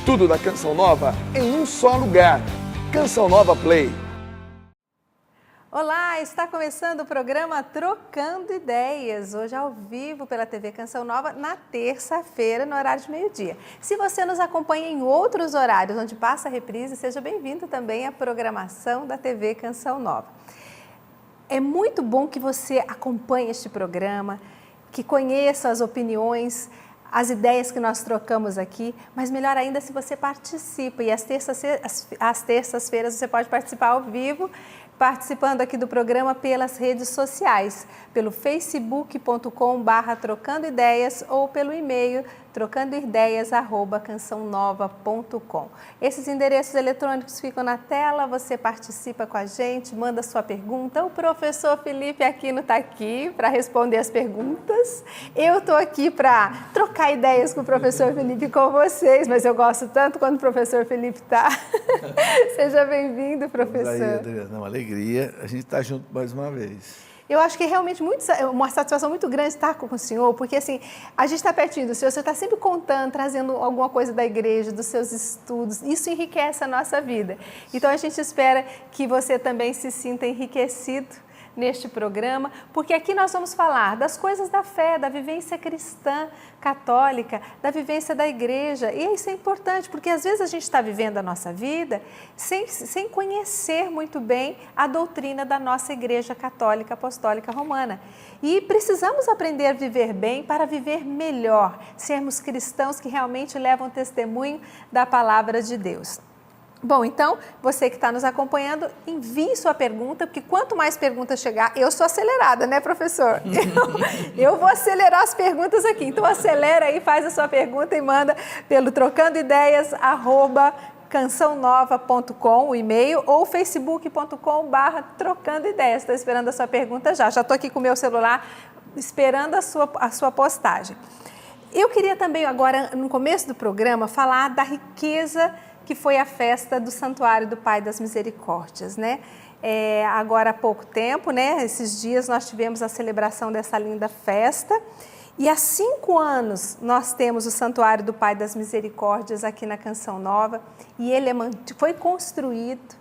Tudo da Canção Nova em um só lugar. Canção Nova Play. Olá, está começando o programa Trocando Ideias, hoje ao vivo pela TV Canção Nova, na terça-feira, no horário de meio-dia. Se você nos acompanha em outros horários, onde passa a reprise, seja bem-vindo também à programação da TV Canção Nova. É muito bom que você acompanhe este programa, que conheça as opiniões, as ideias que nós trocamos aqui, mas melhor ainda se você participa. E às terças-feiras você pode participar ao vivo, participando aqui do programa pelas redes sociais, pelo facebook.com/trocando ideias ou pelo e-mail trocandoideias@cançãonova.com. Esses endereços eletrônicos ficam na tela, você participa com a gente, manda sua pergunta. O professor Felipe Aquino está aqui para responder as perguntas. Eu estou aqui para trocar ideias com o professor Felipe e com vocês, mas eu gosto tanto quando o professor Felipe está. Seja bem-vindo, professor. Aí, Adriana, é uma alegria a gente estar junto mais uma vez. Eu acho que é realmente uma satisfação muito grande estar com o senhor, porque assim, a gente está pertinho do senhor, o senhor está sempre contando, trazendo alguma coisa da igreja, dos seus estudos, isso enriquece a nossa vida. Então a gente espera que você também se sinta enriquecido neste programa, porque aqui nós vamos falar das coisas da fé, da vivência cristã, católica, da vivência da igreja. E isso é importante, porque às vezes a gente está vivendo a nossa vida sem conhecer muito bem a doutrina da nossa Igreja Católica Apostólica Romana. E precisamos aprender a viver bem para viver melhor, sermos cristãos que realmente levam testemunho da palavra de Deus. Bom, então, você que está nos acompanhando, envie sua pergunta, porque quanto mais perguntas chegar, eu sou acelerada, né, professor? Eu vou acelerar as perguntas aqui, então acelera aí, faz a sua pergunta e manda pelo trocandoideias@cançãonova.com, o e-mail, ou facebook.com/trocando ideias. Estou esperando a sua pergunta já estou aqui com o meu celular esperando a sua postagem. Eu queria também agora, no começo do programa, falar da riqueza que foi a festa do Santuário do Pai das Misericórdias, né? Agora há pouco tempo, né? Esses dias nós tivemos a celebração dessa linda festa e há 5 anos nós temos o Santuário do Pai das Misericórdias aqui na Canção Nova e ele foi construído,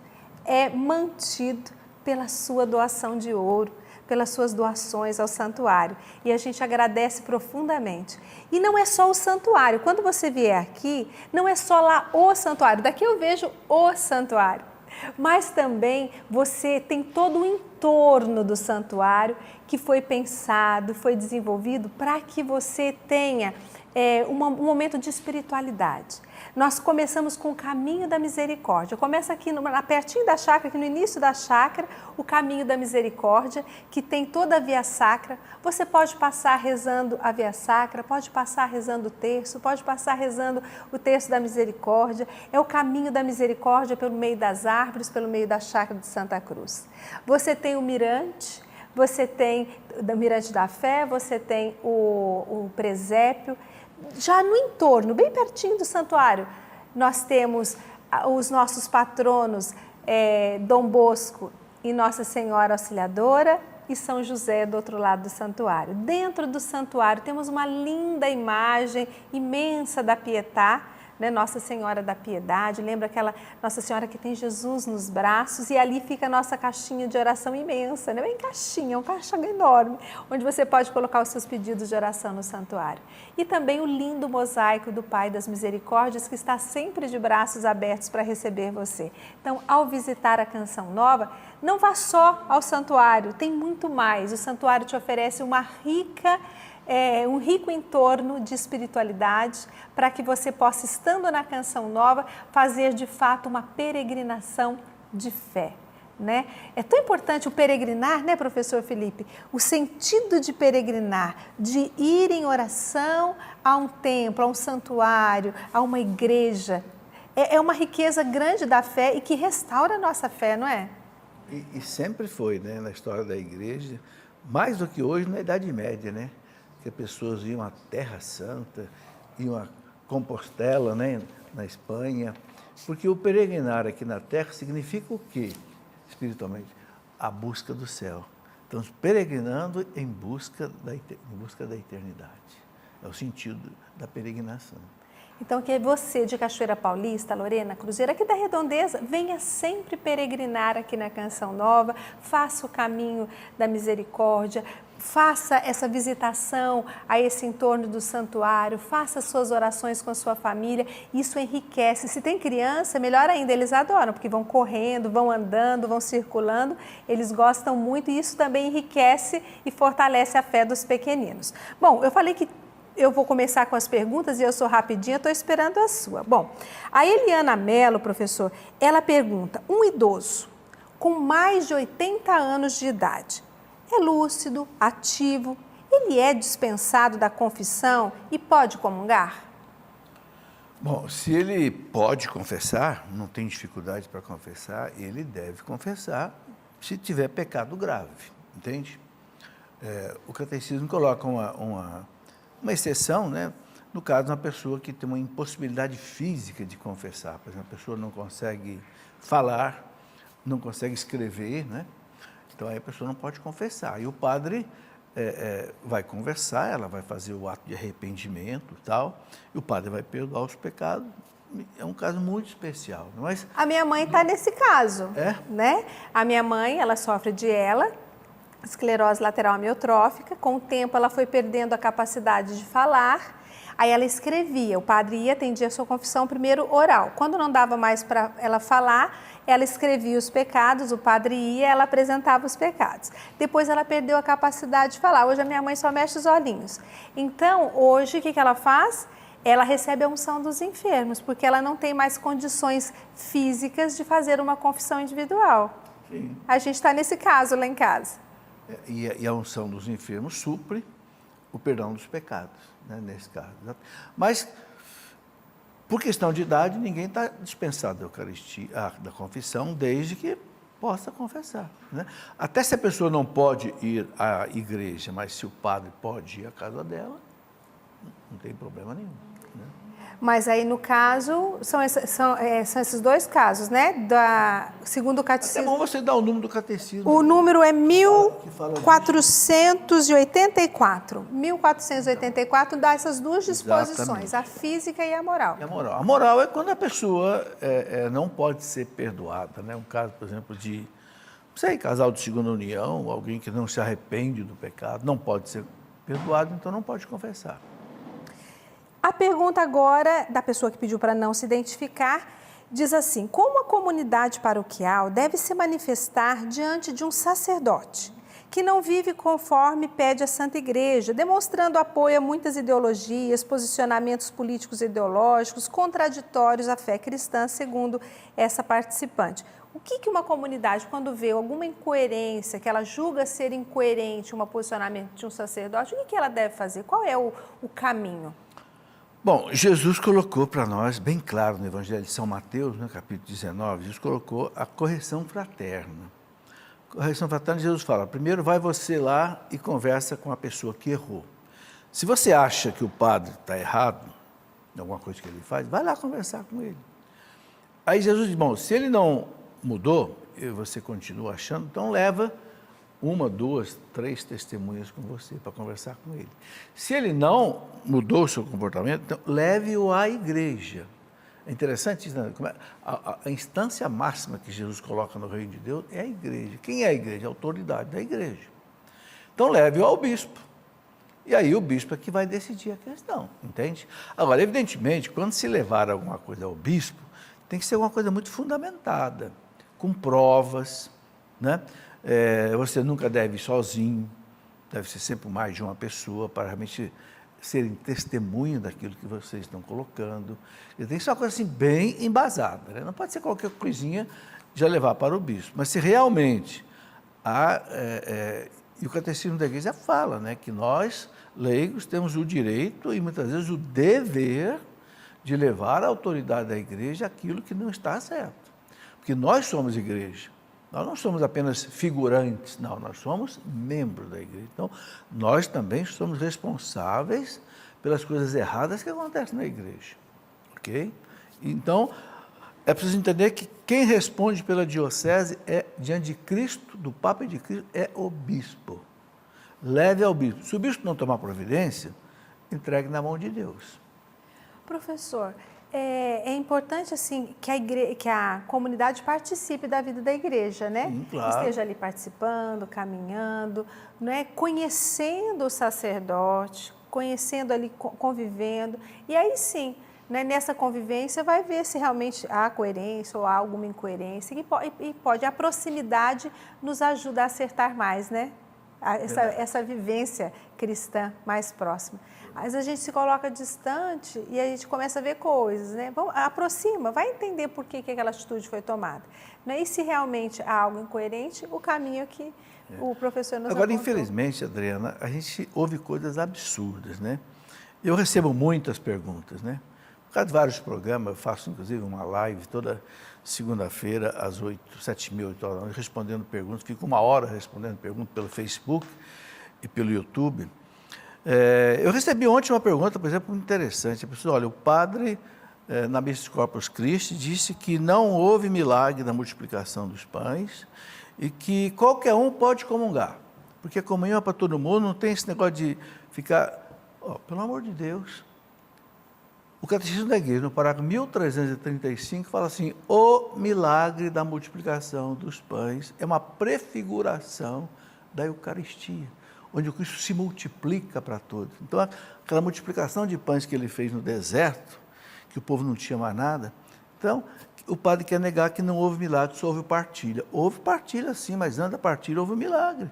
mantido pela sua doação de ouro, pelas suas doações ao santuário. E a gente agradece profundamente. E não é só o santuário. Quando você vier aqui, não é só lá o santuário. Daqui eu vejo o santuário. Mas também você tem todo o entorno do santuário que foi pensado, foi desenvolvido para que você tenha um momento de espiritualidade. Nós começamos com o caminho da misericórdia. Começa aqui pertinho da chácara, aqui no início da chácara, o caminho da misericórdia, que tem toda a via sacra. Você pode passar rezando a via sacra, pode passar rezando o terço, pode passar rezando o terço da misericórdia. É o caminho da misericórdia pelo meio das árvores, pelo meio da chácara de Santa Cruz. Você tem o mirante, você tem o mirante da fé, você tem o presépio. Já no entorno, bem pertinho do santuário, nós temos os nossos patronos Dom Bosco e Nossa Senhora Auxiliadora e São José do outro lado do santuário. Dentro do santuário temos uma linda imagem imensa da Pietà, né? Nossa Senhora da Piedade, lembra aquela Nossa Senhora que tem Jesus nos braços e ali fica a nossa caixinha de oração imensa, né? Bem caixinha, um caixão enorme, onde você pode colocar os seus pedidos de oração no santuário. E também o lindo mosaico do Pai das Misericórdias que está sempre de braços abertos para receber você. Então, ao visitar a Canção Nova, não vá só ao santuário, tem muito mais. O santuário te oferece um rico entorno de espiritualidade para que você possa, estando na Canção Nova, fazer de fato uma peregrinação de fé, né? É tão importante o peregrinar, né, professor Felipe? O sentido de peregrinar, de ir em oração a um templo, a um santuário, a uma igreja. É uma riqueza grande da fé e que restaura a nossa fé, não é? E sempre foi, né, na história da igreja, mais do que hoje na Idade Média, né? Que pessoas iam à Terra Santa, iam a Compostela, né, na Espanha, porque o peregrinar aqui na Terra significa o quê, espiritualmente? A busca do céu. Estamos peregrinando em busca da eternidade. É o sentido da peregrinação. Então, que você de Cachoeira Paulista, Lorena Cruzeiro, aqui da Redondeza, venha sempre peregrinar aqui na Canção Nova, faça o caminho da misericórdia, faça essa visitação a esse entorno do santuário, faça suas orações com a sua família, isso enriquece. Se tem criança, melhor ainda, eles adoram, porque vão correndo, vão andando, vão circulando, eles gostam muito e isso também enriquece e fortalece a fé dos pequeninos. Bom, eu falei que eu vou começar com as perguntas e eu sou rapidinha, estou esperando a sua. Bom, a Eliana Mello, professor, ela pergunta, um idoso com mais de 80 anos de idade, é lúcido, ativo, ele é dispensado da confissão e pode comungar? Bom, se ele pode confessar, não tem dificuldade para confessar, ele deve confessar se tiver pecado grave, entende? O catecismo coloca uma exceção, né? No caso de uma pessoa que tem uma impossibilidade física de confessar, por exemplo, a pessoa não consegue falar, não consegue escrever, né? Então aí a pessoa não pode confessar. E o padre vai conversar, ela vai fazer o ato de arrependimento e tal, e o padre vai perdoar os pecados. É um caso muito especial. Mas a minha mãe está nesse caso, né? A minha mãe, ela sofre de ELA, esclerose lateral amiotrófica. Com o tempo, ela foi perdendo a capacidade de falar. Aí ela escrevia, o padre ia, atendia a sua confissão primeiro oral. Quando não dava mais para ela falar, ela escrevia os pecados, o padre ia, ela apresentava os pecados. Depois ela perdeu a capacidade de falar. Hoje a minha mãe só mexe os olhinhos. Então, hoje, o que ela faz? Ela recebe a unção dos enfermos, porque ela não tem mais condições físicas de fazer uma confissão individual. Sim. A gente está nesse caso lá em casa. E a unção dos enfermos supre o perdão dos pecados, né, nesse caso. Mas, por questão de idade, ninguém está dispensado da Eucaristia, da confissão, desde que possa confessar, né? Até se a pessoa não pode ir à igreja, mas se o padre pode ir à casa dela, não tem problema nenhum, né? Mas aí, no caso, são esses dois casos, né? Segundo o catecismo. É bom você dar o número do catecismo. O número é 1484. 1484 dá essas duas disposições, Exatamente. a física e a moral. E a moral. A moral é quando a pessoa não pode ser perdoada, né? Um caso, por exemplo, de, não sei, casal de segunda união, alguém que não se arrepende do pecado, não pode ser perdoado, então não pode confessar. A pergunta agora da pessoa que pediu para não se identificar diz assim: como a comunidade paroquial deve se manifestar diante de um sacerdote que não vive conforme pede a Santa Igreja, demonstrando apoio a muitas ideologias, posicionamentos políticos e ideológicos contraditórios à fé cristã, segundo essa participante? O que uma comunidade, quando vê alguma incoerência, que ela julga ser incoerente um posicionamento de um sacerdote, o que ela deve fazer? Qual é o caminho? Bom, Jesus colocou para nós, bem claro no Evangelho de São Mateus, no capítulo 19, Jesus colocou a correção fraterna. Correção fraterna, Jesus fala, primeiro vai você lá e conversa com a pessoa que errou. Se você acha que o padre está errado, em alguma coisa que ele faz, vai lá conversar com ele. Aí Jesus diz, bom, se ele não mudou, e você continua achando, então leva 1, 2, 3 testemunhas com você para conversar com ele. Se ele não mudou o seu comportamento, então leve-o à igreja. É interessante isso, né? A instância máxima que Jesus coloca no reino de Deus é a igreja. Quem é a igreja? A autoridade da igreja. Então leve-o ao bispo. E aí o bispo é que vai decidir a questão, entende? Agora, evidentemente, quando se levar alguma coisa ao bispo, tem que ser uma coisa muito fundamentada, com provas, né? Você nunca deve ir sozinho, deve ser sempre mais de uma pessoa para realmente serem testemunho daquilo que vocês estão colocando. E tem que ser uma coisa assim bem embasada, né? Não pode ser qualquer coisinha já levar para o bispo. Mas se realmente e o catecismo da igreja fala, né, que nós, leigos, temos o direito e muitas vezes o dever de levar à autoridade da igreja aquilo que não está certo. Porque nós somos igreja. Nós não somos apenas figurantes, não, nós somos membros da igreja. Então, nós também somos responsáveis pelas coisas erradas que acontecem na igreja, ok? Então, é preciso entender que quem responde pela diocese diante de Cristo, do Papa e de Cristo, é o bispo. Leve ao bispo. Se o bispo não tomar providência, entregue na mão de Deus. Professor, é importante assim que a comunidade participe da vida da igreja, né? Sim, claro. Esteja ali participando, caminhando, não é? Conhecendo o sacerdote, conhecendo ali, convivendo. E aí sim, né, nessa convivência vai ver se realmente há coerência ou há alguma incoerência. E pode, a proximidade nos ajuda a acertar mais, né? Essa vivência cristã mais próxima. Às vezes a gente se coloca distante e a gente começa a ver coisas, né? Aproxima, vai entender por que aquela atitude foi tomada. Né? E se realmente há algo incoerente, o caminho que o professor nos Agora, apontou. infelizmente, Adriana, a gente ouve coisas absurdas, né? Eu recebo muitas perguntas, né? Por causa de vários programas, eu faço inclusive uma live toda segunda-feira às 7h30, 8h, respondendo perguntas. Fico 1 hora respondendo perguntas pelo Facebook e pelo YouTube. Eu recebi ontem uma pergunta, por exemplo, muito interessante. A pessoa, olha, o padre, na missa de Corpus Christi, disse que não houve milagre na multiplicação dos pães e que qualquer um pode comungar, porque a comunhão é para todo mundo, não tem esse negócio de ficar... pelo amor de Deus, o Catecismo da Igreja, no parágrafo 1335, fala assim, o milagre da multiplicação dos pães é uma prefiguração da Eucaristia, onde o Cristo se multiplica para todos. Então, aquela multiplicação de pães que ele fez no deserto, que o povo não tinha mais nada, então, o padre quer negar que não houve milagre, só houve partilha. Houve partilha sim, mas antes da partilha houve um milagre.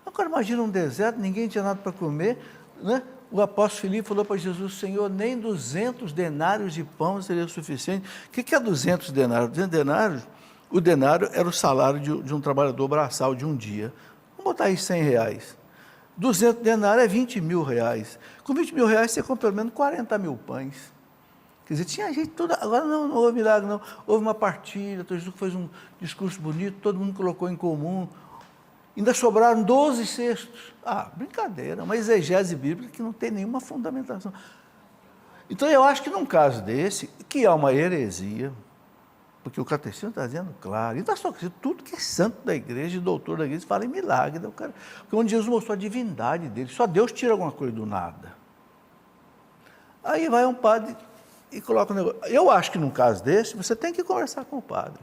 Agora, imagina um deserto, ninguém tinha nada para comer, né? O apóstolo Filipe falou para Jesus, Senhor, nem 200 denários de pão seria suficiente. O que é 200 denários? 200 denários, o denário era o salário de um trabalhador braçal de um dia. Vamos botar aí R$100. 200 denários é R$20.000. Com R$20.000 você compra pelo menos 40 mil pães. Quer dizer, tinha gente toda... Agora não houve milagre, não. Houve uma partilha, Jesus fez um discurso bonito, todo mundo colocou em comum. Ainda sobraram 12 cestos. Brincadeira, uma exegese bíblica que não tem nenhuma fundamentação. Então, eu acho que num caso desse, que há uma heresia, porque o catecismo está dizendo claro, e está só tudo que é santo da igreja e doutor da igreja fala em milagre. Porque onde Jesus mostrou a divindade dele, só Deus tira alguma coisa do nada. Aí vai um padre e coloca um negócio. Eu acho que num caso desse, você tem que conversar com o padre.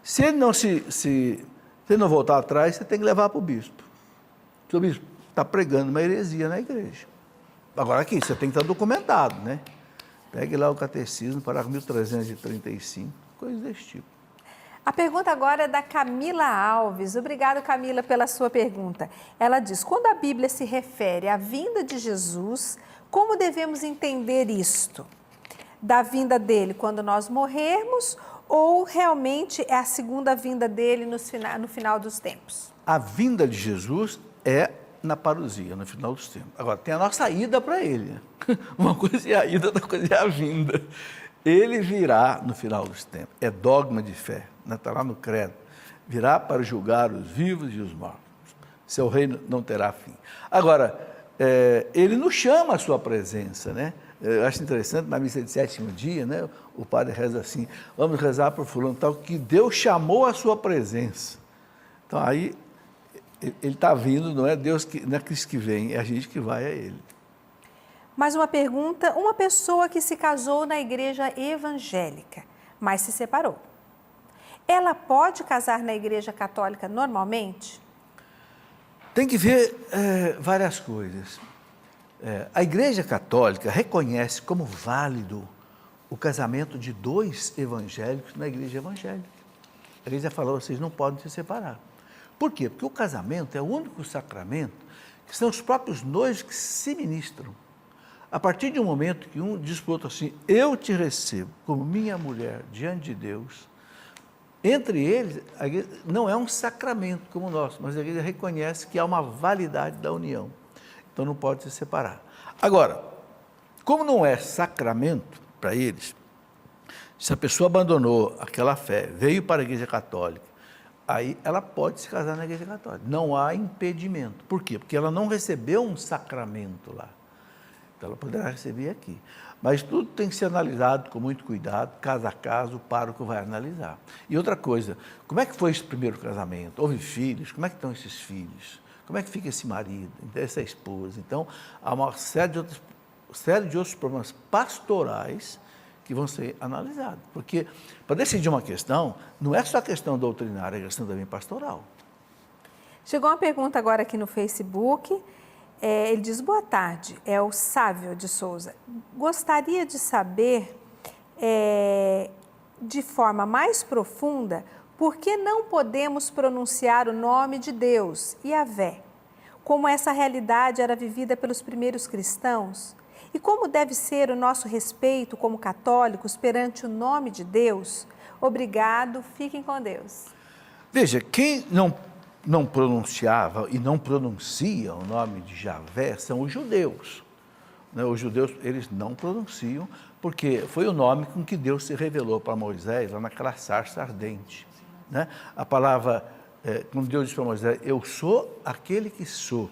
Se ele não se ele não voltar atrás, você tem que levar para o bispo. O bispo está pregando uma heresia na igreja. Agora aqui, você tem que estar documentado, né? Pegue lá o catecismo, parágrafo 1335, coisas desse tipo. A pergunta agora é da Camila Alves. Obrigada, Camila, pela sua pergunta. Ela diz, quando a Bíblia se refere à vinda de Jesus, como devemos entender isto? Da vinda dele quando nós morrermos ou realmente é a segunda vinda dele no final dos tempos? A vinda de Jesus é na parousia, no final dos tempos. Agora, tem a nossa ida para ele. Uma coisa é a ida, outra coisa é a vinda. Ele virá no final dos tempos. É dogma de fé, está lá no credo. Virá para julgar os vivos e os mortos. Seu reino não terá fim. Agora, ele nos chama à sua presença, né? Eu acho interessante, na missa de 7º dia, né, o padre reza assim, vamos rezar por fulano tal, que Deus chamou a sua presença. Então, aí, ele está vindo, não é Deus, não é Cristo que vem, é a gente que vai a ele. Mais uma pergunta, uma pessoa que se casou na igreja evangélica, mas se separou, ela pode casar na igreja católica normalmente? Tem que ver várias coisas. A Igreja Católica reconhece como válido o casamento de 2 evangélicos na Igreja Evangélica. A Igreja falou, vocês não podem se separar. Por quê? Porque o casamento é o único sacramento que são os próprios noivos que se ministram. A partir de um momento que um diz para o outro assim, eu te recebo como minha mulher diante de Deus, entre eles, a igreja não é um sacramento como o nosso, mas a Igreja reconhece que há uma validade da união. Então, não pode se separar. Agora, como não é sacramento para eles, se a pessoa abandonou aquela fé, veio para a Igreja Católica, aí ela pode se casar na Igreja Católica. Não há impedimento. Por quê? Porque ela não recebeu um sacramento lá. Então, ela poderá receber aqui. Mas tudo tem que ser analisado com muito cuidado, caso a caso, o pároco vai analisar. E outra coisa, como é que foi esse primeiro casamento? Houve filhos? Como é que estão esses filhos? Como é que fica esse marido, essa esposa? Então, há uma série de outras série de outros problemas pastorais que vão ser analisados. Porque para decidir uma questão, não é só questão doutrinária, é questão também pastoral. Chegou uma pergunta agora aqui no Facebook. Ele diz, boa tarde, é o Sávio de Souza. Gostaria de saber, de forma mais profunda, por que não podemos pronunciar o nome de Deus, Yahvé, como essa realidade era vivida pelos primeiros cristãos? E como deve ser o nosso respeito como católicos perante o nome de Deus? Obrigado, fiquem com Deus. Veja, quem não pronunciava e não pronuncia o nome de Javé são os judeus. Né? Os judeus, eles não pronunciam, porque foi o nome com que Deus se revelou para Moisés, lá naquela sarça ardente. Né? A palavra, quando Deus diz para Moisés, eu sou aquele que sou,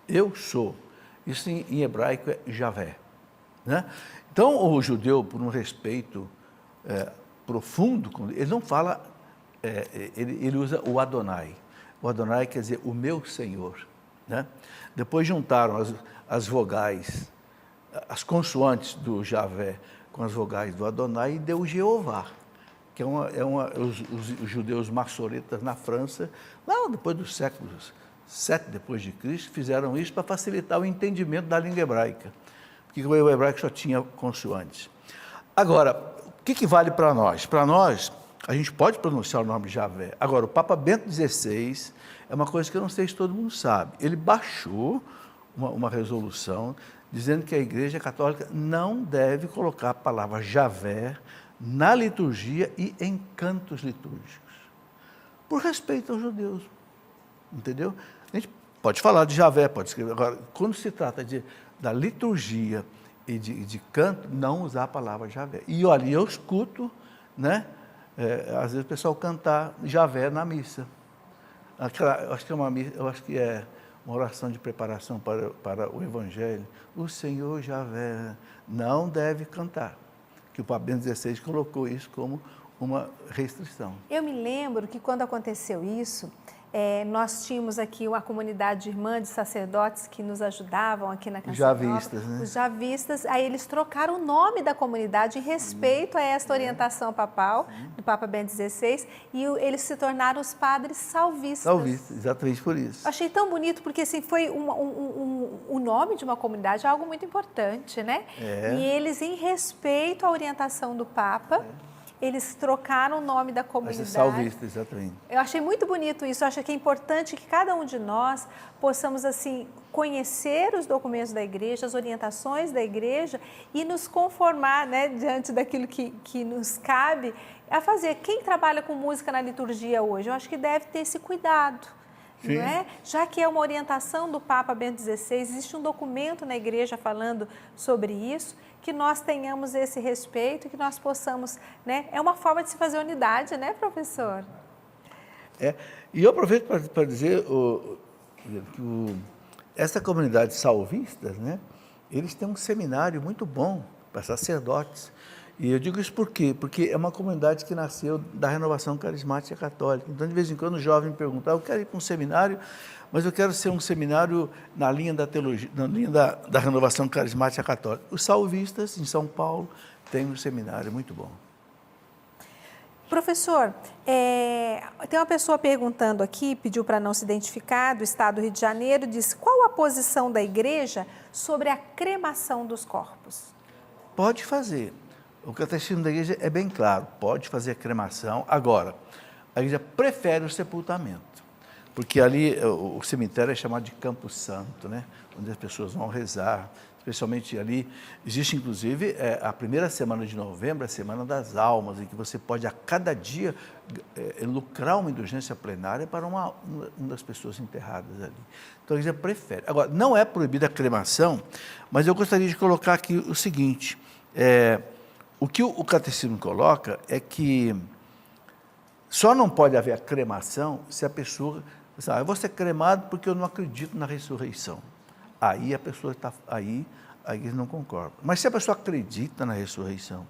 eu sou. Isso em hebraico é Javé. Né? Então, o judeu, por um respeito profundo, ele não fala, ele usa o Adonai. O Adonai quer dizer o meu Senhor. Né? Depois juntaram as vogais, as consoantes do Javé com as vogais do Adonai e deu o Jeová, que os judeus maçoretas na França, lá depois dos séculos 7 depois de Cristo, fizeram isso para facilitar o entendimento da língua hebraica, porque o hebraico só tinha consoantes. Agora, o que vale para nós? Para nós, a gente pode pronunciar o nome de Javé. Agora, o Papa Bento XVI é uma coisa que eu não sei se todo mundo sabe. Ele baixou uma resolução dizendo que a Igreja Católica não deve colocar a palavra Javé na liturgia e em cantos litúrgicos, por respeito aos judeus. Entendeu? A gente pode falar de Javé, pode escrever. Agora, quando se trata da liturgia e de canto, não usar a palavra Javé. E olha, eu escuto, né? Às vezes o pessoal cantar Javé na missa. Eu acho que é uma oração de preparação para o Evangelho. O Senhor Javé não deve cantar. Que o Papa Bento XVI colocou isso como uma restrição. Eu me lembro que quando aconteceu isso, nós tínhamos aqui uma comunidade irmã de sacerdotes que nos ajudavam aqui na Canção Javistas, né? Os javistas, aí eles trocaram o nome da comunidade em respeito a esta orientação papal, do Papa Bento XVI, e eles se tornaram os padres salvistas. Salvistas, exatamente por isso. Achei tão bonito, porque assim, foi o nome de uma comunidade é algo muito importante, né? E eles, em respeito à orientação do Papa, eles trocaram o nome da comunidade. Salvista, exatamente. Eu achei muito bonito isso. Eu acho que é importante que cada um de nós possamos, assim, conhecer os documentos da igreja, as orientações da igreja e nos conformar, né, diante daquilo que nos cabe a fazer. Quem trabalha com música na liturgia hoje, eu acho que deve ter esse cuidado. Não é? Já que é uma orientação do Papa Bento XVI, existe um documento na igreja falando sobre isso, que nós tenhamos esse respeito, que nós possamos, né? É uma forma de se fazer unidade, né, professor? E eu aproveito para dizer que essa comunidade salvistas, né, eles têm um seminário muito bom para sacerdotes. E eu digo isso por quê? Porque é uma comunidade que nasceu da renovação carismática católica. Então, de vez em quando, o jovem pergunta, eu quero ir para um seminário, mas eu quero ser um seminário na linha da teologia, na linha da renovação carismática católica. Os salvistas, em São Paulo, têm um seminário muito bom. Professor, tem uma pessoa perguntando aqui, pediu para não se identificar, do estado do Rio de Janeiro, disse, qual a posição da igreja sobre a cremação dos corpos? Pode fazer. O catecismo da igreja é bem claro, pode fazer a cremação. Agora, a igreja prefere o sepultamento, porque ali o cemitério é chamado de Campo Santo, né? Onde as pessoas vão rezar, especialmente ali. Existe, inclusive, a primeira semana de novembro, a Semana das Almas, em que você pode, a cada dia, lucrar uma indulgência plenária para uma das pessoas enterradas ali. Então, a igreja prefere. Agora, não é proibida a cremação, mas eu gostaria de colocar aqui o seguinte, o que o catecismo coloca é que só não pode haver a cremação se a pessoa... eu vou ser cremado porque eu não acredito na ressurreição. Aí a pessoa está... Aí a igreja não concorda. Mas se a pessoa acredita na ressurreição,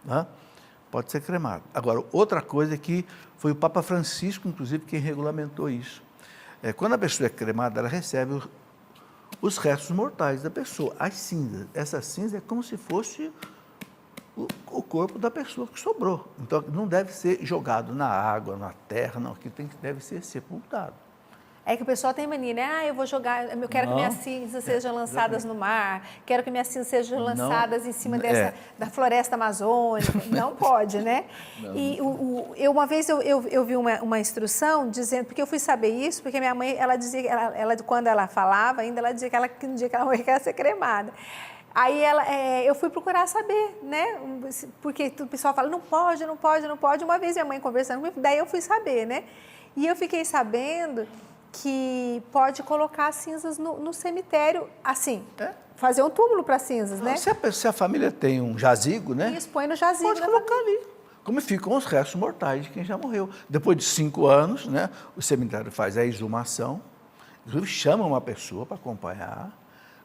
né, pode ser cremado. Agora, outra coisa é que foi o Papa Francisco, inclusive, quem regulamentou isso. Quando a pessoa é cremada, ela recebe os restos mortais da pessoa, as cinzas. Essa cinza é como se fosse o corpo da pessoa que sobrou. Então, não deve ser jogado na água, na terra, não. Aqui deve ser sepultado. É que o pessoal tem mania, né? Ah, eu vou jogar, eu quero que minhas cinzas sejam lançadas no mar, quero que minhas cinzas sejam lançadas em cima da floresta amazônica. Não pode, né? Não. E uma vez eu vi uma instrução dizendo, porque eu fui saber isso, porque minha mãe, ela dizia, quando ela falava ainda, ela dizia que no dia que ela morrer, quer ser cremada. Aí eu fui procurar saber, né? Porque o pessoal fala, não pode, não pode, não pode. Uma vez minha mãe conversando comigo, daí eu fui saber, né? E eu fiquei sabendo que pode colocar as cinzas no cemitério, assim, fazer um túmulo para cinzas, né? Se a família tem um jazigo, né? Isso, põe no jazigo. Pode colocar ali. Como ficam os restos mortais de quem já morreu. Depois de 5 anos, né? O cemitério faz a exumação, inclusive chama uma pessoa para acompanhar.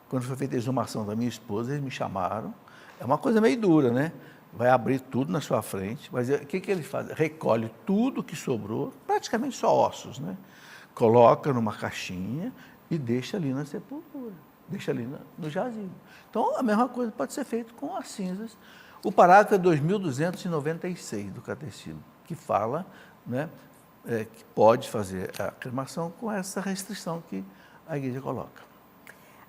Quando foi feita a exumação da minha esposa, eles me chamaram. É uma coisa meio dura, né? Vai abrir tudo na sua frente, mas o que ele faz? Recolhe tudo que sobrou, praticamente só ossos, né? Coloca numa caixinha e deixa ali na sepultura, deixa ali no jazigo. Então, a mesma coisa pode ser feita com as cinzas. O parágrafo é 2296 do Catecismo, que fala, né, que pode fazer a cremação com essa restrição que a Igreja coloca.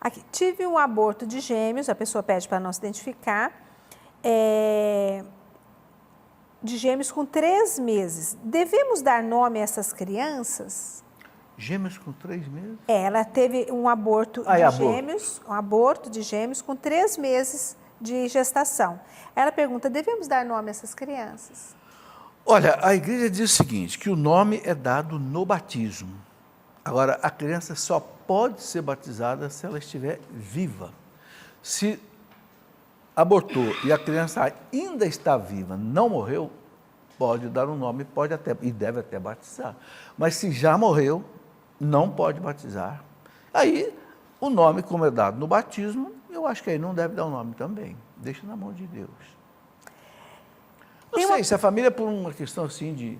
Aqui, tive um aborto de gêmeos, a pessoa pede para não se identificar, de gêmeos com 3 meses. Devemos dar nome a essas crianças? Gêmeos com 3 meses? Ela teve um aborto de gêmeos com 3 meses de gestação. Ela pergunta, devemos dar nome a essas crianças? Olha, a igreja diz o seguinte, que o nome é dado no batismo. Agora, a criança só pode ser batizada se ela estiver viva. Se abortou e a criança ainda está viva, não morreu, pode dar um nome, pode até e deve até batizar. Mas se já morreu, não pode batizar. Aí, o nome, como é dado no batismo, eu acho que aí não deve dar um nome também. Deixa na mão de Deus. Não sei, se a família, por uma questão assim de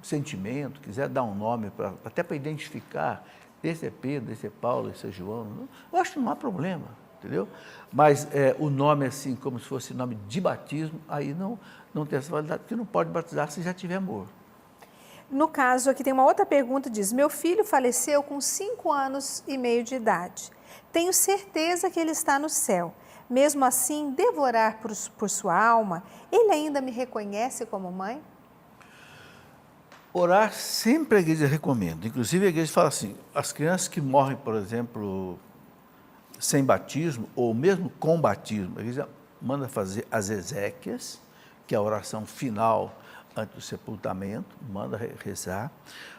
sentimento, quiser dar um nome, até para identificar, esse é Pedro, esse é Paulo, esse é João, eu acho que não há problema, entendeu? Mas o nome assim, como se fosse nome de batismo, aí não tem essa validade, porque não pode batizar se já tiver morto. No caso, aqui tem uma outra pergunta, diz, meu filho faleceu com 5 anos e meio de idade. Tenho certeza que ele está no céu. Mesmo assim, devo orar por sua alma? Ele ainda me reconhece como mãe? Orar sempre a igreja recomenda. Inclusive a igreja fala assim, as crianças que morrem, por exemplo, sem batismo, ou mesmo com batismo, a igreja manda fazer as exéquias, que é a oração final antes do sepultamento, manda rezar,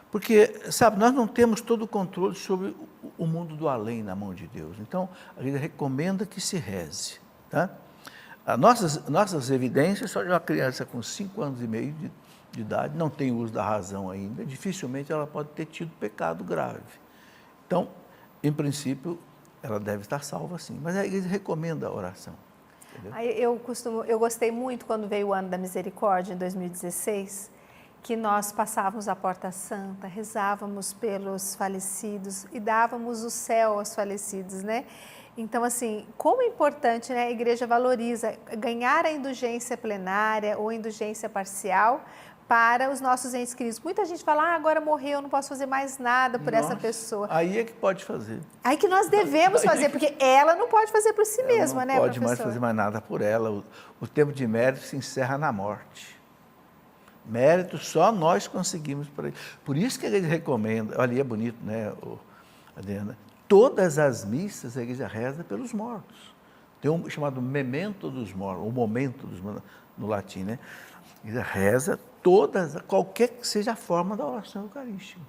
porque, sabe, nós não temos todo o controle sobre o mundo do além na mão de Deus. Então, a igreja recomenda que se reze, tá? As nossas evidências só de uma criança com 5 anos e meio de idade, não tem uso da razão ainda, dificilmente ela pode ter tido pecado grave. Então, em princípio, ela deve estar salva sim, mas a igreja recomenda a oração. Eu gostei muito quando veio o ano da misericórdia, em 2016, que nós passávamos a Porta Santa, rezávamos pelos falecidos e dávamos o céu aos falecidos, né? Então, assim, como é importante, né, a igreja valoriza ganhar a indulgência plenária ou indulgência parcial para os nossos entes queridos. Muita gente fala, agora morreu, não posso fazer mais nada por essa pessoa. Aí é que pode fazer. Aí que nós devemos fazer, porque ela não pode fazer por si mesma, né, professor? Não pode mais fazer mais nada por ela. O tempo de mérito se encerra na morte. Mérito só nós conseguimos para ele. Por isso que a igreja recomenda, olha, é bonito, né, Adriana? Todas as missas a igreja reza pelos mortos. Tem um chamado memento dos mortos, o momento dos mortos, no latim, né? A igreja reza qualquer que seja a forma da oração eucarística.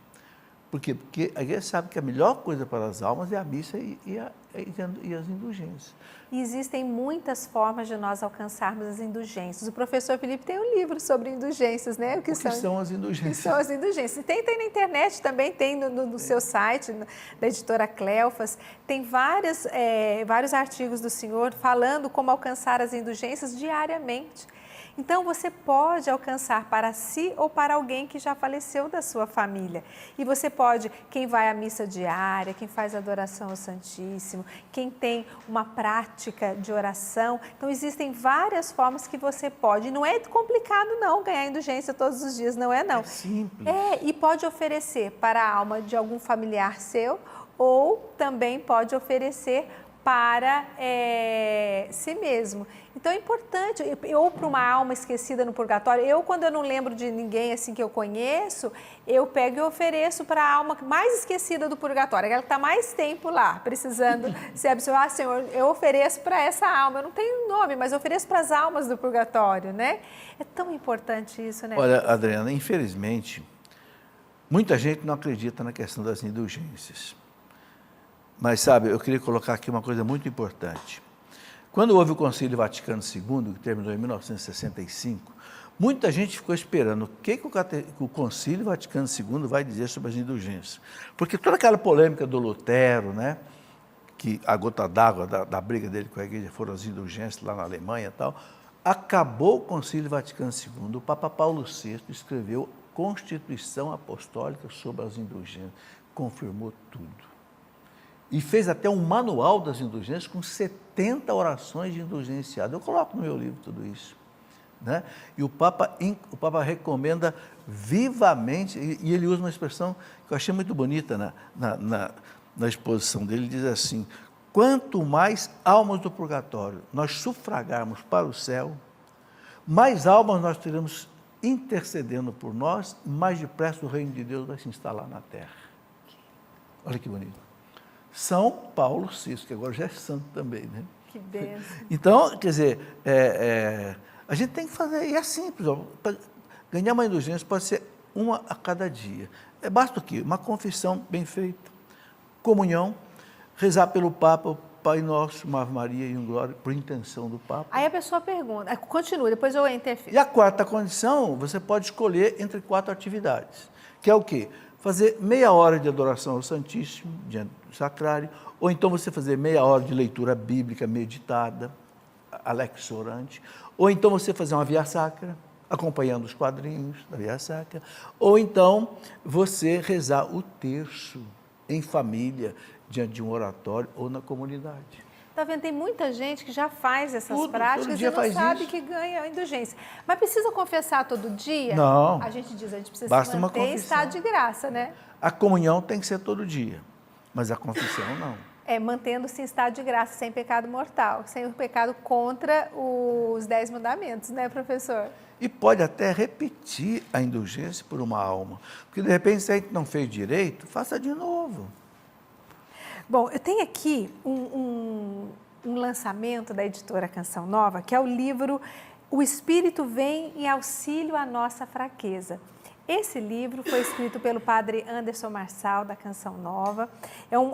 Por quê? Porque a igreja sabe que a melhor coisa para as almas é a missa e as indulgências. E existem muitas formas de nós alcançarmos as indulgências. O professor Felipe tem um livro sobre indulgências, né? O que são as indulgências? O que são as indulgências? Tem na internet também, tem no seu site, da editora Cleofas. Tem vários artigos do senhor falando como alcançar as indulgências diariamente. Então, você pode alcançar para si ou para alguém que já faleceu da sua família. E você pode, quem vai à missa diária, quem faz adoração ao Santíssimo, quem tem uma prática de oração. Então, existem várias formas que você pode. E não é complicado, não, ganhar indulgência todos os dias, não é, não. É simples. E pode oferecer para a alma de algum familiar seu, ou também pode oferecer para si mesmo. Então é importante, ou para uma alma esquecida no purgatório. Quando eu não lembro de ninguém assim que eu conheço, eu pego e ofereço para a alma mais esquecida do purgatório, aquela que está mais tempo lá, precisando se absolver. Senhor, eu ofereço para essa alma, eu não tenho nome, mas eu ofereço para as almas do purgatório, né? É tão importante isso, né? Olha, Adriana, infelizmente, muita gente não acredita na questão das indulgências. Mas, sabe, eu queria colocar aqui uma coisa muito importante. Quando houve o Concílio Vaticano II, que terminou em 1965, muita gente ficou esperando o que o Concílio Vaticano II vai dizer sobre as indulgências. Porque toda aquela polêmica do Lutero, né, que a gota d'água da briga dele com a igreja foram as indulgências lá na Alemanha e tal, acabou o Concílio Vaticano II, o Papa Paulo VI escreveu Constituição Apostólica sobre as indulgências, confirmou tudo. E fez até um manual das indulgências com 70 orações de indulgenciado. Eu coloco no meu livro tudo isso. Né? E o Papa recomenda vivamente, e ele usa uma expressão que eu achei muito bonita na exposição dele, ele diz assim: quanto mais almas do purgatório nós sufragarmos para o céu, mais almas nós teremos intercedendo por nós, mais depressa o reino de Deus vai se instalar na terra. Olha que bonito. São Paulo VI, que agora já é santo também, né? Que bênção. Então, quer dizer, a gente tem que fazer, e é simples, para ganhar uma indulgência pode ser uma a cada dia. Basta o quê? Uma confissão bem feita, comunhão, rezar pelo Papa, Pai Nosso, uma Ave Maria e um Glória, por intenção do Papa. Aí a pessoa pergunta, continua, depois eu interfiro. E a quarta condição, você pode escolher entre 4 atividades, que é o quê? Fazer meia hora de adoração ao Santíssimo, diante do sacrário, ou então você fazer meia hora de leitura bíblica meditada, alex orante, ou então você fazer uma via sacra, acompanhando os quadrinhos da via sacra, ou então você rezar o terço em família, diante de um oratório ou na comunidade. Está vendo? Tem muita gente que já faz essas Todo práticas dia e não faz sabe isso. que ganha indulgência. Mas precisa confessar todo dia? Não. A gente precisa Basta se uma manter em confissão. estado de graça, né? A comunhão tem que ser todo dia, mas a confissão não. Mantendo-se em estado de graça, sem pecado mortal, sem o pecado contra os 10 mandamentos, né, professor? E pode até repetir a indulgência por uma alma, porque de repente, se a gente não fez direito, faça de novo. Bom, eu tenho aqui um lançamento da editora Canção Nova, que é o livro O Espírito Vem em Auxílio à Nossa Fraqueza. Esse livro foi escrito pelo padre Anderson Marçal, da Canção Nova.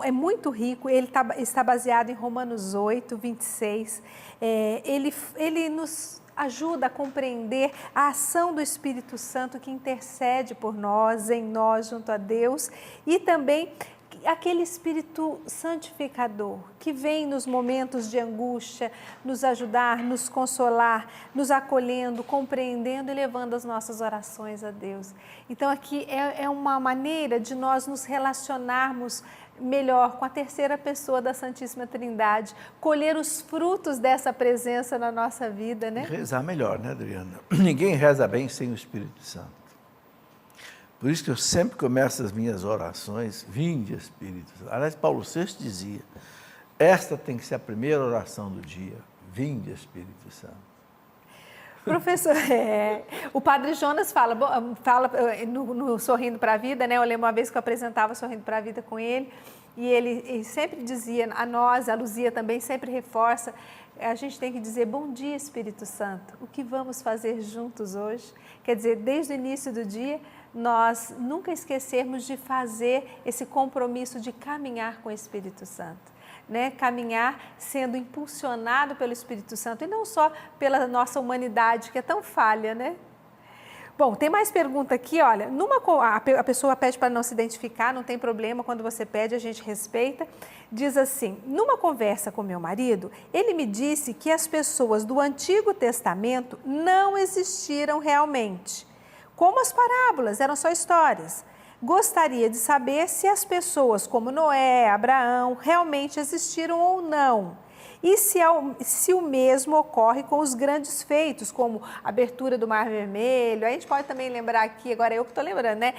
É muito rico, ele está baseado em Romanos 8, 26. Ele nos ajuda a compreender a ação do Espírito Santo que intercede por nós, em nós, junto a Deus, e também aquele Espírito santificador que vem nos momentos de angústia, nos ajudar, nos consolar, nos acolhendo, compreendendo e levando as nossas orações a Deus. Então aqui é uma maneira de nós nos relacionarmos melhor com a terceira pessoa da Santíssima Trindade, colher os frutos dessa presença na nossa vida, né? E rezar melhor, né, Adriana? Ninguém reza bem sem o Espírito Santo. Por isso que eu sempre começo as minhas orações, vinde Espírito Santo. Aliás, Paulo VI dizia, esta tem que ser a primeira oração do dia, vinde Espírito Santo. Professor, o padre Jonas fala no Sorrindo para a Vida, né? Eu lembro uma vez que eu apresentava Sorrindo para a Vida com ele, e ele sempre dizia a nós, a Luzia também sempre reforça, a gente tem que dizer, bom dia Espírito Santo, o que vamos fazer juntos hoje? Quer dizer, desde o início do dia, nós nunca esquecermos de fazer esse compromisso de caminhar com o Espírito Santo, né? Caminhar sendo impulsionado pelo Espírito Santo e não só pela nossa humanidade, que é tão falha, né? Bom, tem mais pergunta aqui, olha, a pessoa pede para não se identificar, não tem problema, quando você pede a gente respeita. Diz assim, numa conversa com meu marido, ele me disse que as pessoas do Antigo Testamento não existiram realmente. Como as parábolas, eram só histórias. Gostaria de saber se as pessoas como Noé, Abraão, realmente existiram ou não. E se o mesmo ocorre com os grandes feitos, como a abertura do Mar Vermelho, a gente pode também lembrar aqui, agora eu que estou lembrando, né?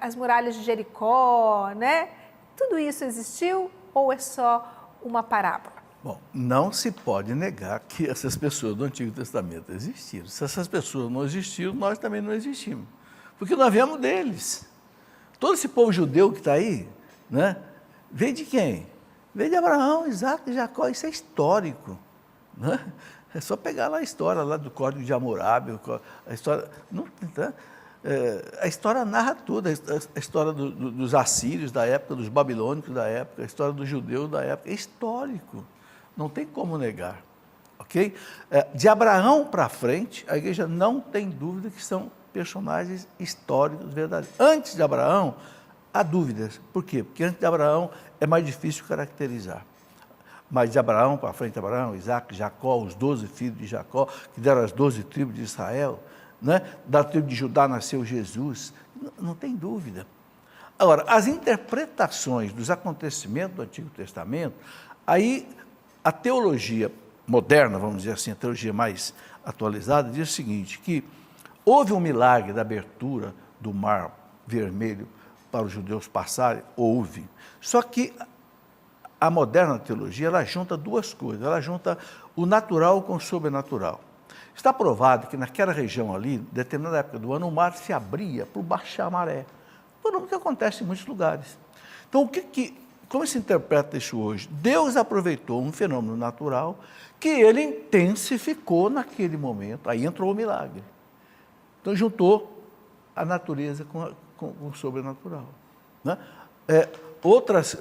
As muralhas de Jericó, né? Tudo isso existiu ou é só uma parábola? Bom, não se pode negar que essas pessoas do Antigo Testamento existiram. Se essas pessoas não existiram, nós também não existimos. Porque nós viemos deles. Todo esse povo judeu que está aí, né? Vem de quem? Veio de Abraão, Isaac e Jacó, isso é histórico. Né? É só pegar lá a história lá do Código de Hammurabi, a história, não, tá? A história narra tudo, a história dos assírios da época, dos babilônicos da época, a história dos judeus da época, é histórico, não tem como negar. Okay? De Abraão para frente, a igreja não tem dúvida que são personagens históricos verdadeiros. Antes de Abraão, há dúvidas. Por quê? Porque antes de Abraão é mais difícil caracterizar. Mas de Abraão para frente, Abraão, Isaac, Jacó, os 12 filhos de Jacó, que deram as 12 tribos de Israel, né? Da tribo de Judá nasceu Jesus, não tem dúvida. Agora, as interpretações dos acontecimentos do Antigo Testamento, aí a teologia moderna, vamos dizer assim, a teologia mais atualizada, diz o seguinte, que houve um milagre da abertura do Mar Vermelho para os judeus passarem, houve. Só que a moderna teologia, ela junta duas coisas, ela junta o natural com o sobrenatural. Está provado que naquela região ali, em determinada época do ano, o mar se abria para baixar a maré. Por que acontece em muitos lugares. Então, como se interpreta isso hoje? Deus aproveitou um fenômeno natural que ele intensificou naquele momento, aí entrou o milagre. Então, juntou a natureza com o sobrenatural. Né? Outros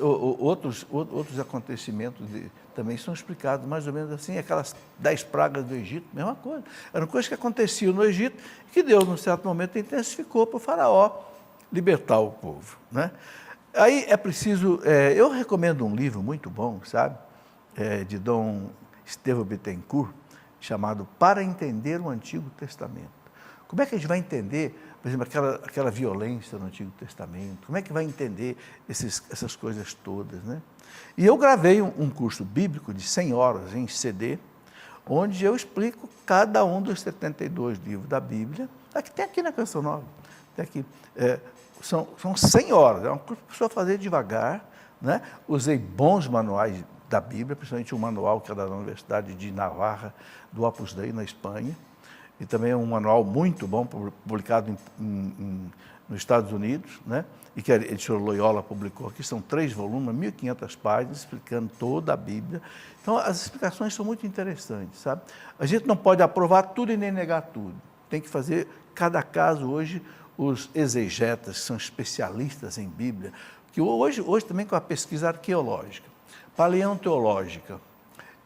acontecimentos também são explicados mais ou menos assim, aquelas 10 pragas do Egito, mesma coisa. Eram coisas que aconteciam no Egito e que Deus, num certo momento, intensificou para o faraó libertar o povo. Né? Aí é preciso, eu recomendo um livro muito bom, sabe, de Dom Estevão Bittencourt, chamado Para Entender o Antigo Testamento. Como é que a gente vai entender, por exemplo, aquela violência no Antigo Testamento? Como é que vai entender essas coisas todas, né? E eu gravei um curso bíblico de 100 horas em CD, onde eu explico cada um dos 72 livros da Bíblia. Tem aqui na Canção Nova, tem aqui. São 100 horas, é uma coisa para a pessoa fazer devagar, né? Usei bons manuais da Bíblia, principalmente um manual que é da Universidade de Navarra, do Opus Dei, na Espanha, e também é um manual muito bom, publicado nos Estados Unidos, né? E que a editora Loyola publicou aqui, são 3 volumes, 1.500 páginas, explicando toda a Bíblia. Então, as explicações são muito interessantes, sabe? A gente não pode aprovar tudo e nem negar tudo. Tem que fazer, cada caso hoje, os exegetas, que são especialistas em Bíblia, que hoje também com a pesquisa arqueológica, paleontológica,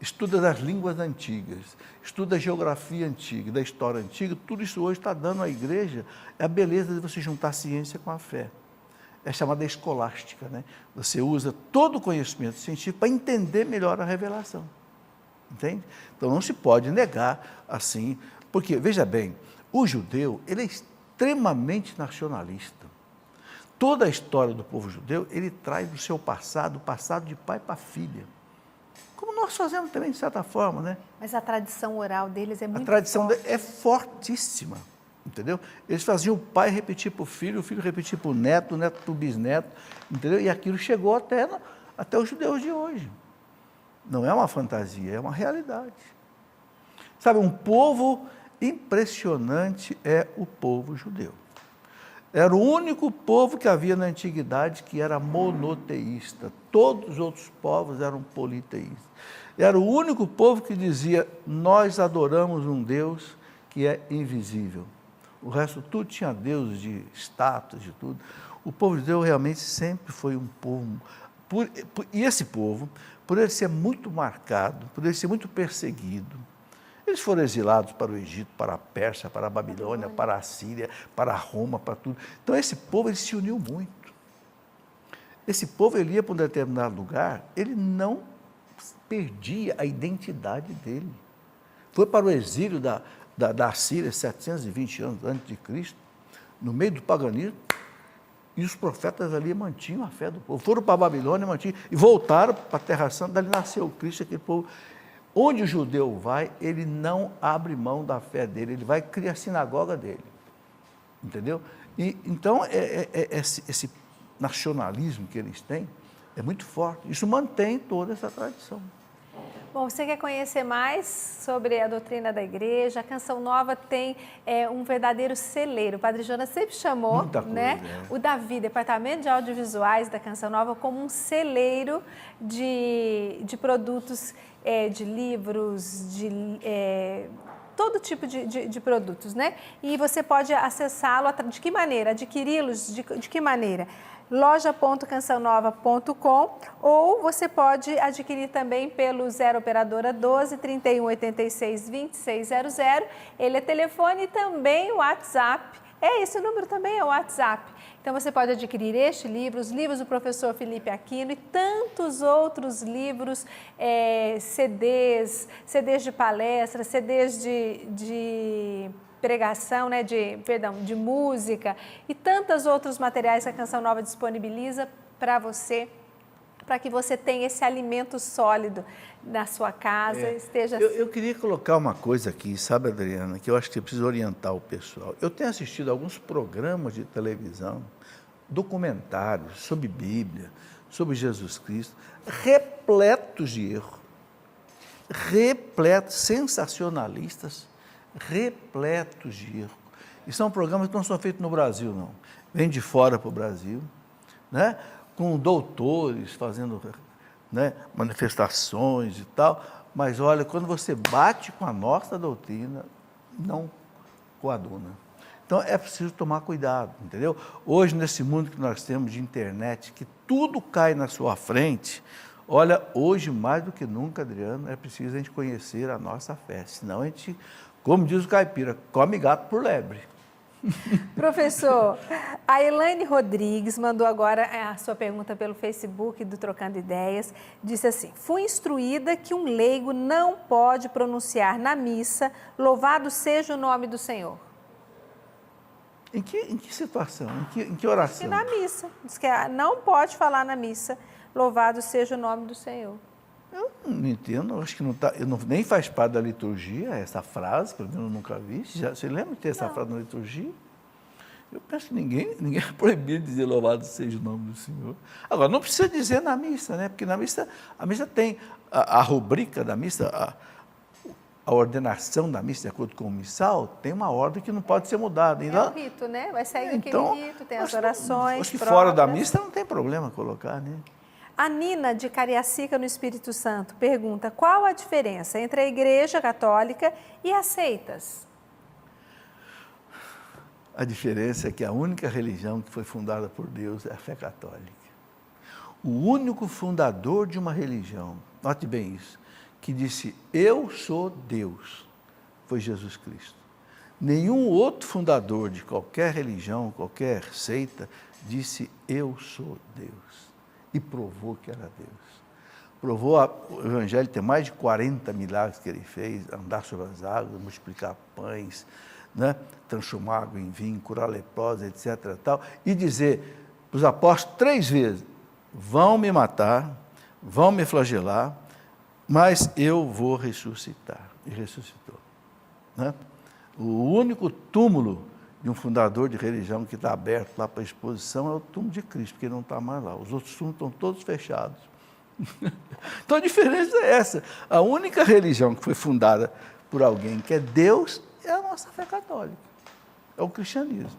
estuda das línguas antigas, estuda a geografia antiga, da história antiga, tudo isso hoje está dando à igreja a beleza de você juntar a ciência com a fé. É chamada escolástica, né? Você usa todo o conhecimento científico para entender melhor a revelação. Entende? Então não se pode negar assim, porque, veja bem, o judeu, ele é extremamente nacionalista. Toda a história do povo judeu, ele traz do seu passado, o passado de pai para filha. Como nós fazemos também, de certa forma, né? Mas a tradição oral deles é muito forte. A tradição é fortíssima, entendeu? Eles faziam o pai repetir para o filho repetir para o neto para o bisneto, entendeu? E aquilo chegou até os judeus de hoje. Não é uma fantasia, é uma realidade. Sabe, um povo impressionante é o povo judeu. Era o único povo que havia na antiguidade que era monoteísta. Todos os outros povos eram politeístas. Era o único povo que dizia, nós adoramos um Deus que é invisível. O resto tudo tinha deuses de estátuas, de tudo. O povo judeu realmente sempre foi um povo... E esse povo, por ele ser muito marcado, por ele ser muito perseguido, Eles foram exilados para o Egito, para a Pérsia, para a Babilônia, para a Síria, para Roma, para tudo. Então, esse povo ele se uniu muito. Esse povo ele ia para um determinado lugar, ele não perdia a identidade dele. Foi para o exílio da Síria, 720 anos antes de Cristo, no meio do paganismo, e os profetas ali mantinham a fé do povo. Foram para a Babilônia, mantinham, e voltaram para a Terra Santa, dali nasceu Cristo, aquele povo. Onde o judeu vai, ele não abre mão da fé dele, ele vai criar a sinagoga dele. Entendeu? E, então, esse nacionalismo que eles têm é muito forte. Isso mantém toda essa tradição. Bom, você quer conhecer mais sobre a doutrina da igreja? A Canção Nova tem um verdadeiro celeiro. O Padre Jonas sempre chamou, Muita coisa, né, o Davi, Departamento de Audiovisuais da Canção Nova, como um celeiro de produtos, de livros, todo tipo de produtos, né? E você pode acessá-lo, de que maneira? Adquiri-los, de que maneira? loja.cançãonova.com, ou você pode adquirir também pelo 0 operadora 12 31 86 2600. Ele é telefone e também o WhatsApp. Esse número também é o WhatsApp. Então você pode adquirir este livro, os livros do professor Felipe Aquino e tantos outros livros, CDs de palestra, CDs de pregação, né, de música e tantos outros materiais que a Canção Nova disponibiliza para você, para que você tenha esse alimento sólido na sua casa, esteja... Eu queria colocar uma coisa aqui, sabe, Adriana, que eu acho que eu preciso orientar o pessoal. Eu tenho assistido alguns programas de televisão, documentários sobre Bíblia, sobre Jesus Cristo, repletos de erro, repletos, sensacionalistas, repletos de erro. E são programas que não são feitos no Brasil, não. Vêm de fora para o Brasil, né? Com doutores fazendo, né, manifestações e tal. Mas, olha, quando você bate com a nossa doutrina, não coaduna. Então, é preciso tomar cuidado, entendeu? Hoje, nesse mundo que nós temos de internet, que tudo cai na sua frente, olha, hoje, mais do que nunca, Adriano, é preciso a gente conhecer a nossa fé. Senão, a gente... Como diz o caipira, come gato por lebre. Professor, a Elaine Rodrigues mandou agora a sua pergunta pelo Facebook do Trocando Ideias. Disse assim: fui instruída que um leigo não pode pronunciar na missa louvado seja o nome do Senhor. Em que situação? Em que oração? E na missa. Diz que não pode falar na missa louvado seja o nome do Senhor. Eu não entendo, acho que não tá, nem faz parte da liturgia essa frase, pelo menos eu nunca vi. Você lembra de ter essa frase na liturgia? Eu penso que ninguém é proibido de dizer louvado seja o nome do Senhor. Agora, não precisa dizer na missa, né? Porque na missa, a missa tem a rubrica da missa, a ordenação da missa, de acordo com o missal, tem uma ordem que não pode ser mudada. É o rito, né? Vai seguir aquele rito, tem as orações. Acho que fora da missa não tem problema colocar, né? A Nina, de Cariacica, no Espírito Santo, pergunta: qual a diferença entre a Igreja Católica e as seitas? A diferença é que a única religião que foi fundada por Deus é a fé católica. O único fundador de uma religião, note bem isso, que disse, eu sou Deus, foi Jesus Cristo. Nenhum outro fundador de qualquer religião, qualquer seita, disse, eu sou Deus. E provou que era Deus. Provou, o Evangelho tem mais de 40 milagres que ele fez, andar sobre as águas, multiplicar pães, né? Transformar água em vinho, curar leprosa, etc. Tal, e dizer para os apóstolos 3 vezes, vão me matar, vão me flagelar, mas eu vou ressuscitar. E ressuscitou. Né? O único túmulo de um fundador de religião que está aberto lá para a exposição é o túmulo de Cristo, porque ele não está mais lá. Os outros túmulos estão todos fechados. Então a diferença é essa. A única religião que foi fundada por alguém que é Deus é a nossa fé católica. É o cristianismo.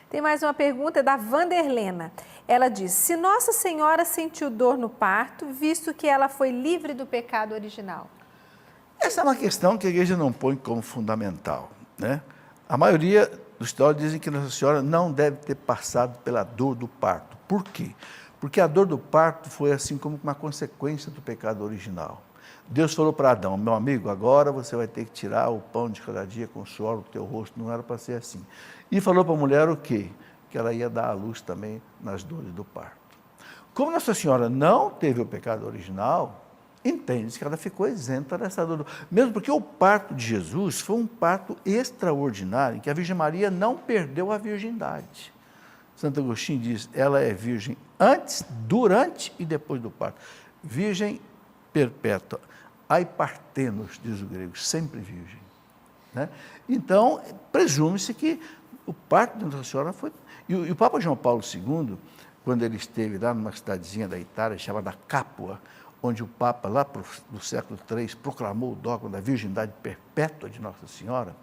Tem mais uma pergunta da Vanderlena. Ela diz, se Nossa Senhora sentiu dor no parto, visto que ela foi livre do pecado original? Essa é uma questão que a igreja não põe como fundamental, né? A maioria dos teólogos dizem que Nossa Senhora não deve ter passado pela dor do parto. Por quê? Porque a dor do parto foi assim como uma consequência do pecado original. Deus falou para Adão, meu amigo, agora você vai ter que tirar o pão de cada dia com o suor do teu rosto, não era para ser assim. E falou para a mulher o quê? Que ela ia dar à luz também nas dores do parto. Como Nossa Senhora não teve o pecado original, entende-se que ela ficou isenta dessa dor. Mesmo porque o parto de Jesus foi um parto extraordinário, em que a Virgem Maria não perdeu a virgindade. Santo Agostinho diz, ela é virgem antes, durante e depois do parto. Virgem perpétua. Ai partenos, diz o grego, sempre virgem. Né? Então, presume-se que o parto de Nossa Senhora foi... E o Papa João Paulo II, quando ele esteve lá numa cidadezinha da Itália, chamada Capua, onde o Papa, lá no século III, proclamou o dogma da virgindade perpétua de Nossa Senhora,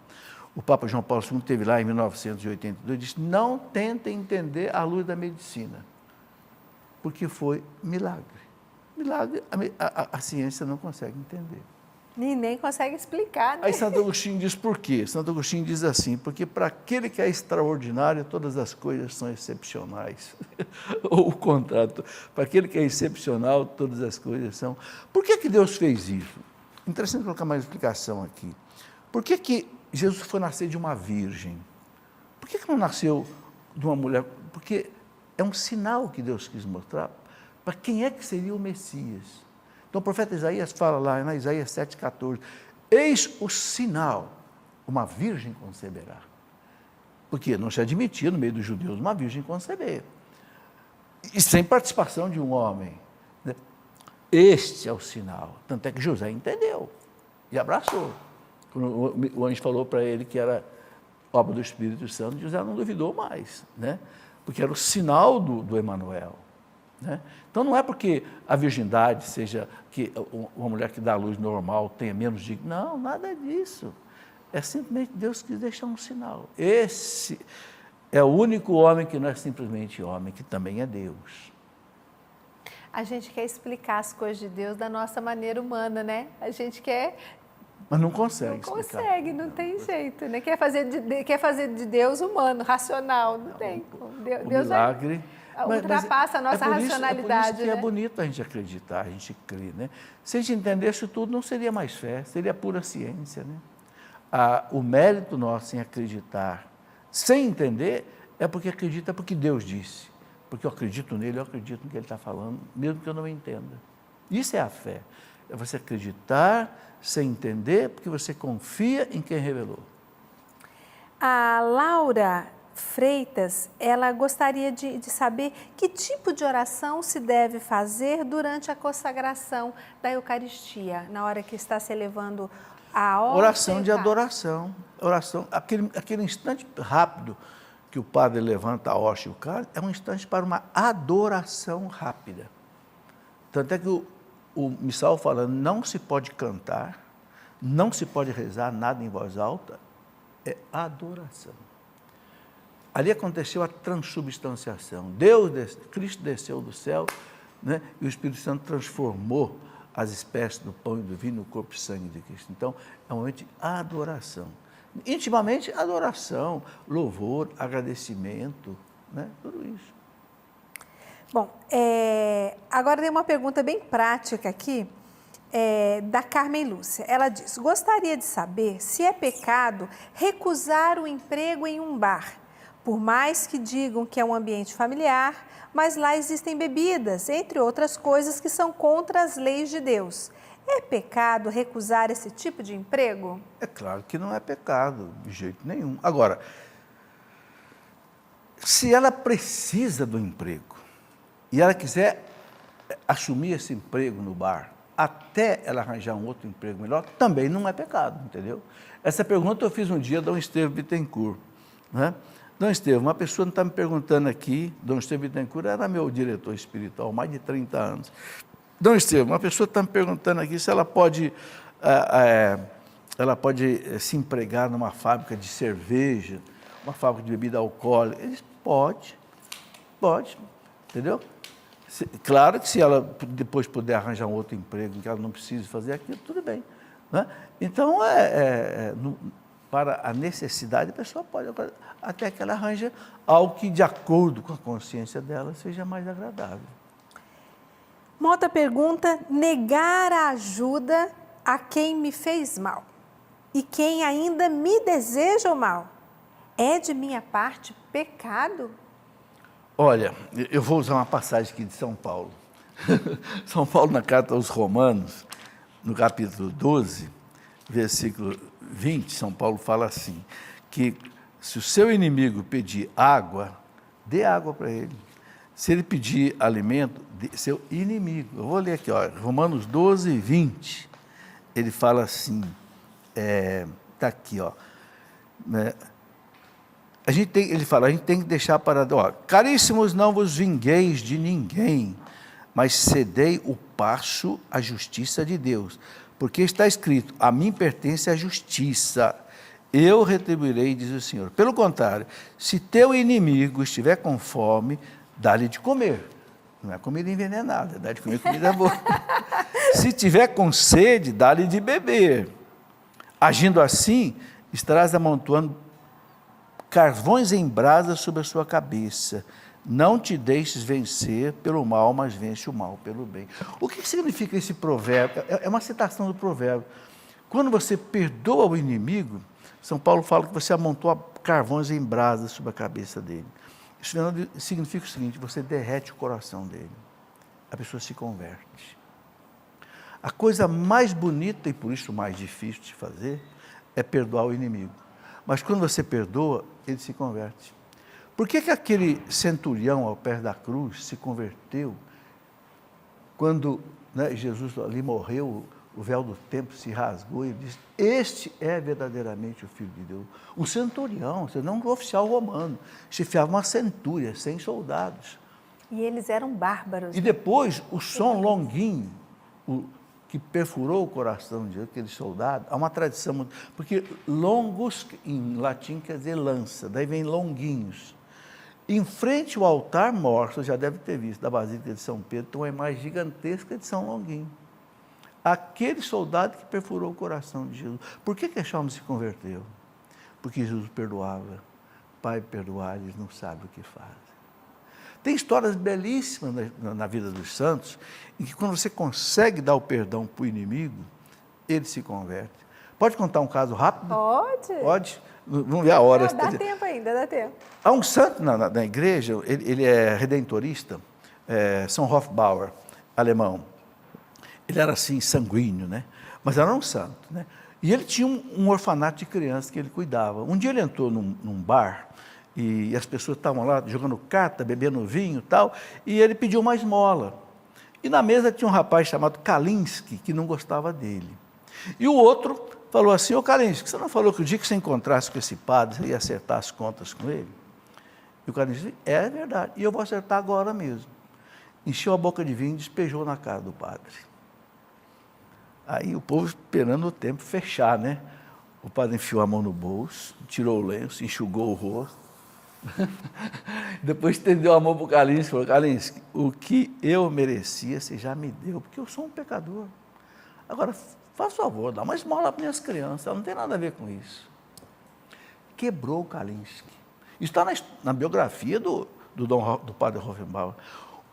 o Papa João Paulo II esteve lá em 1982 e disse, não tentem entender à luz da medicina, porque foi milagre. Milagre, a ciência não consegue entender. E nem consegue explicar, né? Aí Santo Agostinho diz por quê? Santo Agostinho diz assim, porque para aquele que é extraordinário, todas as coisas são excepcionais. Ou o contrário, para aquele que é excepcional, todas as coisas são... Por que Deus fez isso? Interessante colocar mais explicação aqui. Por que Jesus foi nascer de uma virgem? Por que não nasceu de uma mulher? Porque é um sinal que Deus quis mostrar para quem é que seria o Messias. Então o profeta Isaías fala lá, na Isaías 7,14, eis o sinal, uma virgem conceberá. Porque não se admitia no meio dos judeus uma virgem conceber. E sem participação de um homem. Este é o sinal. Tanto é que José entendeu e abraçou. Quando o anjo falou para ele que era obra do Espírito Santo, José não duvidou mais, né? Porque era o sinal do Emanuel. Né? Então não é porque a virgindade seja que uma mulher que dá à luz normal tenha menos de... Não, nada disso. É simplesmente Deus quis deixar um sinal. Esse é o único homem que não é simplesmente homem, que também é Deus. A gente quer explicar as coisas de Deus da nossa maneira humana, né? A gente quer... Mas não consegue Não explicar. consegue, não tem jeito, né? Quer fazer de Deus humano, racional, não tem como. O milagre... Ultrapassa a nossa racionalidade. É por isso que é bonito a gente acreditar, a gente crer. Né? Se a gente entendesse tudo, não seria mais fé, seria pura ciência. Né? O mérito nosso em acreditar, sem entender, é porque acredita porque Deus disse. Porque eu acredito nele, eu acredito no que ele está falando, mesmo que eu não entenda. Isso é a fé. É você acreditar sem entender, porque você confia em quem revelou. A Laura Freitas, ela gostaria de saber que tipo de oração se deve fazer durante a consagração da Eucaristia, na hora que está se elevando a oração de adoração, oração, aquele instante rápido que o padre levanta a hóstia e o cálice, é um instante para uma adoração rápida. Tanto é que o missal fala, não se pode cantar, não se pode rezar nada em voz alta, é adoração. Ali aconteceu a transubstanciação. Cristo desceu do céu, né, e o Espírito Santo transformou as espécies do pão e do vinho no corpo e sangue de Cristo. Então, é um momento de adoração. Intimamente, adoração, louvor, agradecimento, né, tudo isso. Bom, agora tem uma pergunta bem prática aqui, da Carmen Lúcia. Ela diz, gostaria de saber se é pecado recusar o emprego em um bar, por mais que digam que é um ambiente familiar, mas lá existem bebidas, entre outras coisas que são contra as leis de Deus. É pecado recusar esse tipo de emprego? É claro que não é pecado, de jeito nenhum. Agora, se ela precisa do emprego e ela quiser assumir esse emprego no bar, até ela arranjar um outro emprego melhor, também não é pecado, entendeu? Essa pergunta eu fiz um dia a Dom Estevão Bittencourt, né? Dom Estevão, uma pessoa está me perguntando aqui, Dom Estevão Bittencourt era meu diretor espiritual, mais de 30 anos. Dom Estevão, uma pessoa está me perguntando aqui se ela pode se empregar numa fábrica de cerveja, uma fábrica de bebida alcoólica. Ele disse, pode, entendeu? Claro que se ela depois puder arranjar um outro emprego, que ela não precise fazer aquilo, tudo bem. Né? Então, para a necessidade, a pessoa pode, até que ela arranja algo que, de acordo com a consciência dela, seja mais agradável. Uma outra pergunta: negar a ajuda a quem me fez mal e quem ainda me deseja o mal, é de minha parte pecado? Olha, eu vou usar uma passagem aqui de São Paulo. São Paulo, na carta aos Romanos, no capítulo 12, versículo 20, São Paulo fala assim, que se o seu inimigo pedir água, dê água para ele. Se ele pedir alimento, dê seu inimigo. Eu vou ler aqui, ó, Romanos 12, 20. Ele fala assim, está aqui, ó. Ele fala, a gente tem que deixar para... Ó, caríssimos, não vos vingueis de ninguém, mas cedei o passo à justiça de Deus. Porque está escrito, a mim pertence a justiça, eu retribuirei, diz o Senhor. Pelo contrário, se teu inimigo estiver com fome, dá-lhe de comer. Não é comida envenenada, dá de comer comida boa. Se tiver com sede, dá-lhe de beber. Agindo assim, estarás amontoando carvões em brasa sobre a sua cabeça. Não te deixes vencer pelo mal, mas vence o mal pelo bem. O que significa esse provérbio? É uma citação do provérbio. Quando você perdoa o inimigo, São Paulo fala que você amontoa carvões em brasa sobre a cabeça dele. Isso significa o seguinte, você derrete o coração dele. A pessoa se converte. A coisa mais bonita e por isso mais difícil de fazer é perdoar o inimigo. Mas quando você perdoa, ele se converte. Por que aquele centurião ao pé da cruz se converteu quando Jesus ali morreu, o véu do templo se rasgou e ele disse, este é verdadeiramente o Filho de Deus. Um centurião, não um oficial romano, chefiava uma centúria, 100 soldados. E eles eram bárbaros. E depois, o som longuinho, que perfurou o coração de aquele soldado, há uma tradição, porque longus, em latim, quer dizer lança, daí vem longuinhos. Em frente ao altar mor, você já deve ter visto, da Basílica de São Pedro, tem uma imagem gigantesca de São Longuinho. Aquele soldado que perfurou o coração de Jesus. Por que esse homem se converteu? Porque Jesus perdoava. Pai, perdoar, eles não sabem o que fazem. Tem histórias belíssimas na vida dos santos, em que quando você consegue dar o perdão para o inimigo, ele se converte. Pode contar um caso rápido? Pode. Pode? Vamos ver a hora. Não, dá tempo ainda, dá tempo. Há um santo na igreja, ele é redentorista, São Hofbauer, alemão. Ele era assim, sanguíneo, né? Mas era um santo, né? E ele tinha um orfanato de crianças que ele cuidava. Um dia ele entrou num bar e as pessoas estavam lá jogando carta, bebendo vinho e tal, e ele pediu uma esmola. E na mesa tinha um rapaz chamado Kalinski, que não gostava dele. E o outro falou assim, ô Kalinski, você não falou que o dia que você encontrasse com esse padre, você ia acertar as contas com ele? E o Kalinski disse, é verdade, e eu vou acertar agora mesmo. Encheu a boca de vinho e despejou na cara do padre. Aí o povo esperando o tempo fechar, né? O padre enfiou a mão no bolso, tirou o lenço, enxugou o rosto. Depois estendeu a mão para o Kalinski e falou, Kalinski, o que eu merecia você já me deu, porque eu sou um pecador. Agora, faz favor, dá uma esmola para minhas crianças, não tem nada a ver com isso. Quebrou o Kalinski. Isso está na biografia do padre Hofbauer.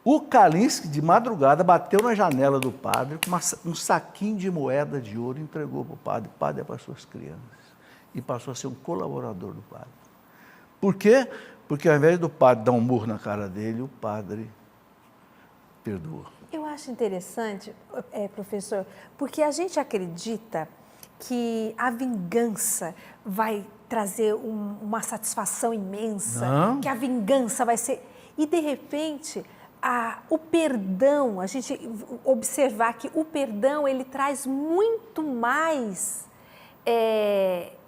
O Kalinski, de madrugada, bateu na janela do padre com um saquinho de moeda de ouro e entregou para o padre. O padre é para as suas crianças. E passou a ser um colaborador do padre. Por quê? Porque ao invés do padre dar um murro na cara dele, o padre perdoa. Eu acho interessante, professor, porque a gente acredita que a vingança vai trazer uma satisfação imensa, Não. que a vingança vai ser... E, de repente, o perdão, a gente observar que o perdão, ele traz muito mais